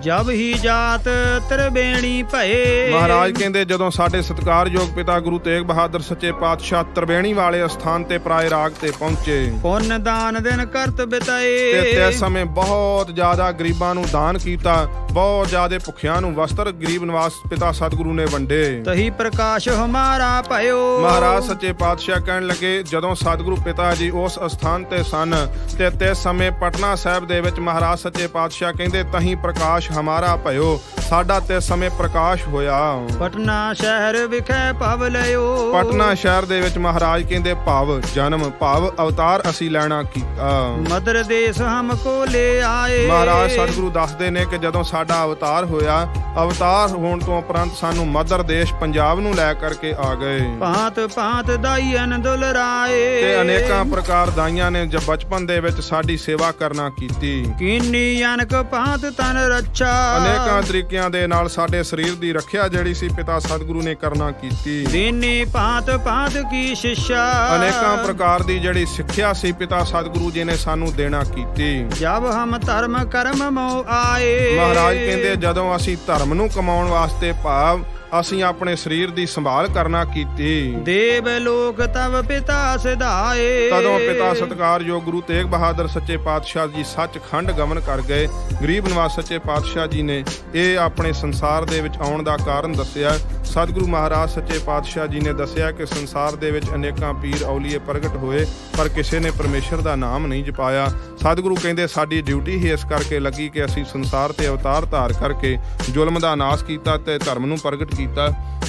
ਜਬ ਹੀ ਜਾਤ ਤਰਬੇਣੀ ਭਏ। ਮਹਾਰਾਜ ਕਹਿੰਦੇ ਜਦੋਂ ਸਾਡੇ ਸਤਿਕਾਰਯੋਗ ਪਿਤਾ ਗੁਰੂ ਤੇਗ ਬਹਾਦਰ ਸੱਚੇ ਪਾਤਸ਼ਾਹ ਤਰਬੇਣੀ ਵਾਲੇ ਸਥਾਨ ਤੇ ਪਰਾਏ ਰਾਗ ਤੇ ਪਹੁੰਚੇ, ਪੁੰਨ ਦਾਨ ਦਿਨ ਕਰਤ ਬਿਤਾਏ। ਤੇ ਇਸ ਸਮੇਂ ਬਹੁਤ ਜ਼ਿਆਦਾ ਗਰੀਬਾਂ ਨੂੰ ਦਾਨ ਕੀਤਾ, ਬਹੁਤ ਜ਼ਿਆਦਾ ਭੁੱਖਿਆਂ ਨੂੰ ਵਸਤਰ ਗਰੀਬ ਨਿਵਾਸ ਪਿਤਾ ਸਤਿਗੁਰੂ ਨੇ ਵੰਡੇ। ਤਹੀ ਪ੍ਰਕਾਸ਼ ਹਮਾਰਾ ਭਇਓ। ਮਹਾਰਾਜ ਸੱਚੇ ਪਾਤਸ਼ਾਹ ਕਹਿਣ ਲੱਗੇ ਜਦੋਂ ਸਤਿਗੁਰੂ ਪਿਤਾ ਜੀ ਉਸ ਸਥਾਨ ਤੇ ਸਨ ਤੇ ਇਸ ਸਮੇਂ ਪਟਨਾ ਸਾਹਿਬ ਦੇ ਵਿੱਚ ਮਹਾਰਾਜ ਸੱਚੇ ਪਾਤਸ਼ਾਹ ਕਹਿੰਦੇ ਤਹੀਂ ਪ੍ਰਕਾਸ਼ ਹਮਾਰਾ ਭਇਓ, ਸਾਡਾ ਤੇ ਸਮੇਂ ਪ੍ਰਕਾਸ਼ ਹੋਇਆ। ਪਟਨਾ ਸ਼ਹਿਰ ਵਿਖੇ ਭਵ ਲਿਓ। ਪਟਨਾ ਸ਼ਹਿਰ ਦੇ ਵਿੱਚ ਮਹਾਰਾਜ ਕਹਿੰਦੇ ਭਾਵ ਜਨਮ ਭਾਵ ਅਵਤਾਰ ਅਸੀਂ ਲੈਣਾ ਕੀਤਾ। ਮਦਰ ਦੇਸ਼ ਹਮਕੋ ਲੈ ਆਏ। ਮਹਾਰਾਜ ਸਤਿਗੁਰੂ ਦੱਸਦੇ ਨੇ ਕਿ ਜਦੋਂ ਸਾਡਾ ਅਵਤਾਰ ਹੋਇਆ, ਅਵਤਾਰ ਹੋਣ ਤੋਂ ਉਪਰੰਤ ਸਾਨੂੰ ਮਦਰ ਦੇਸ਼ ਪੰਜਾਬ ਨੂੰ ਲੈ ਕਰਕੇ ਆ ਗਏ। ਭਾਂਤ ਭਾਂਤ ਦਾਈਆਂ ਦੁਲਰਾਏ। ਤੇ ਅਨੇਕਾਂ ਪ੍ਰਕਾਰ ਦਾਈਆਂ ਨੇ ਜੋ ਬਚਪਨ ਦੇ ਵਿੱਚ ਸਾਡੀ ਸੇਵਾ ਕਰਨਾ ਕੀਤੀ। ਕੀਨੀ ਅਨਕ ਭਾਂਤ ਤਨ ਰੱਛਾ। ਅਨੇਕਾਂ ਤਰੀਕਿਆਂ ਦੇ ਨਾਲ ਸਾਡੇ ਸਰੀਰ ਦੀ ਰੱਖਿਆ ਜਿਹੜੀ ਸੀ ਪਿਤਾ ਸਤਿਗੁਰੂ ਨੇ ਕਰਨਾ ਕੀਤੀ। ਦੀਨੀ ਭਾਂਤ ਭਾਂਤ ਕੀ ਸਿੱਖਿਆ। ਅਨੇਕਾਂ ਪ੍ਰਕਾਰ ਦੀ ਜਿਹੜੀ ਸਿੱਖਿਆ ਸੀ ਪਿਤਾ ਸਤਿਗੁਰੂ ਜੀ ਨੇ ਸਾਨੂੰ ਦੇਣਾ ਕੀਤੀ। ਜਬ ਹਮ ਧਰਮ ਕਰਮ ਮੋ ਆਏ। ਮਹਾਰਾਜ ਕਹਿੰਦੇ ਜਦੋਂ ਅਸੀਂ ਧਰਮ ਨੂੰ ਕਮਾਉਣ ਵਾਸਤੇ ਭਾਵ ਅਸੀਂ ਆਪਣੇ ਸਰੀਰ ਦੀ ਸੰਭਾਲ ਕਰਨਾ ਕੀਤੀ। ਦੇਵ ਲੋਕ ਤਵ ਪਿਤਾ ਸਿਧਾਏ। ਤਦੋਂ ਪਿਤਾ ਸਤਿਕਾਰਯੋਗ ਗੁਰੂ ਤੇਗ ਬਹਾਦਰ ਸੱਚੇ ਪਾਤਸ਼ਾਹ ਜੀ ਸੱਚਖੰਡ ਗਮਨ ਕਰ ਗਏ। ਗਰੀਬ ਨਿਵਾਸ ਸੱਚੇ ਪਾਤਸ਼ਾਹ ਜੀ ਨੇ ਇਹ ਆਪਣੇ ਸੰਸਾਰ ਦੇ ਵਿੱਚ ਆਉਣ ਦਾ ਕਾਰਨ ਦੱਸਿਆ। ਸਤਿਗੁਰੂ ਮਹਾਰਾਜ ਸੱਚੇ ਪਾਤਸ਼ਾਹ ਜੀ ਨੇ ਦੱਸਿਆ ਕਿ ਸੰਸਾਰ ਦੇ ਵਿੱਚ ਅਨੇਕਾਂ ਪੀਰ ਔਲੀਏ ਪ੍ਰਗਟ ਹੋਏ, ਪਰ ਕਿਸੇ ਨੇ ਪਰਮੇਸ਼ਰ ਦਾ ਨਾਮ ਨਹੀਂ ਜਪਾਇਆ। ਸਤਿਗੁਰੂ ਕਹਿੰਦੇ ਸਾਡੀ ਡਿਊਟੀ ਹੀ ਇਸ ਕਰਕੇ ਲੱਗੀ ਕਿ ਅਸੀਂ ਸੰਸਾਰ ਤੇ ਅਵਤਾਰ ਧਾਰ ਕਰਕੇ ਜ਼ੁਲਮ ਦਾ ਨਾਸ਼ ਕੀਤਾ ਤੇ ਧਰਮ ਨੂੰ ਪ੍ਰਗਟ ਕੀਤਾ।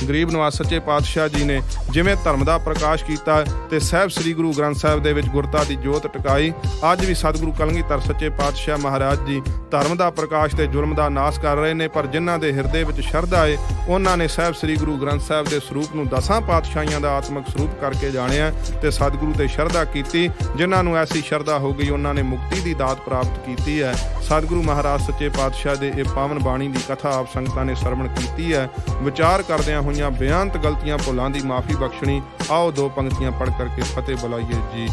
ਗਰੀਬ ਨਿਵਾਸ ਸੱਚੇ ਪਾਤਸ਼ਾਹ ਜੀ ਨੇ ਜਿਵੇਂ ਧਰਮ ਦਾ ਪ੍ਰਕਾਸ਼ ਕੀਤਾ ਤੇ ਸਾਹਿਬ ਸ੍ਰੀ ਗੁਰੂ ਗ੍ਰੰਥ ਸਾਹਿਬ ਦੇ ਵਿੱਚ ਗੁਰਤਾ ਦੀ ਜੋਤ ਟਿਕਾਈ। ਅੱਜ ਵੀ ਸਤਿਗੁਰੂ ਕਲਗੀਧਰ ਸੱਚੇ ਪਾਤਸ਼ਾਹ ਮਹਾਰਾਜ ਜੀ ਧਰਮ ਦਾ ਪ੍ਰਕਾਸ਼ ਤੇ ਜ਼ੁਲਮ ਦਾ ਨਾਸ਼ ਕਰ ਰਹੇ ਨੇ, ਪਰ ਜਿਨ੍ਹਾਂ ਦੇ ਹਿਰਦੇ ਵਿੱਚ ਸ਼ਰਧਾ ਹੈ ਉਹਨਾਂ ਨੇ ਸਾਹਿਬ ਸ੍ਰੀ ਗੁਰੂ ਗ੍ਰੰਥ ਸਾਹਿਬ ਦੇ ਸਰੂਪ ਨੂੰ 10 ਪਾਤਸ਼ਾਹੀਆਂ ਦਾ ਆਤਮਿਕ ਸਰੂਪ ਕਰਕੇ ਜਾਣਿਆ ਤੇ ਸਤਿਗੁਰੂ ਤੇ ਸ਼ਰਧਾ ਕੀਤੀ। ਜਿਨ੍ਹਾਂ ਨੂੰ ਐਸੀ ਸ਼ਰਧਾ ਹੋ ਗਈ ਉਹਨਾਂ ਨੇ ਮੁਕਤੀ ਦੀ ਦਾਤ ਪ੍ਰਾਪਤ ਕੀਤੀ ਹੈ। ਸਤਿਗੁਰੂ ਮਹਾਰਾਜ ਸੱਚੇ ਪਾਤਸ਼ਾਹ ਦੇ ਇਹ ਪਾਵਨ ਬਾਣੀ ਦੀ ਕਥਾ ਆਪ ਸੰਗਤਾਂ ਨੇ ਸਰਵਣ ਕੀਤੀ ਹੈ। ਵਿਚਾਰ ਕਰਦਿਆਂ ਹੋਈਆਂ ਬੇਅੰਤ ਗਲਤੀਆਂ ਭੁੱਲਾਂ ਦੀ ਮਾਫੀ ਬਖਸ਼ਣੀ। ਆਓ 2 ਪੰਕਤੀਆਂ ਪੜ੍ਹ ਕਰਕੇ ਫਤਿਹ ਬੁਲਾਈਏ ਜੀ।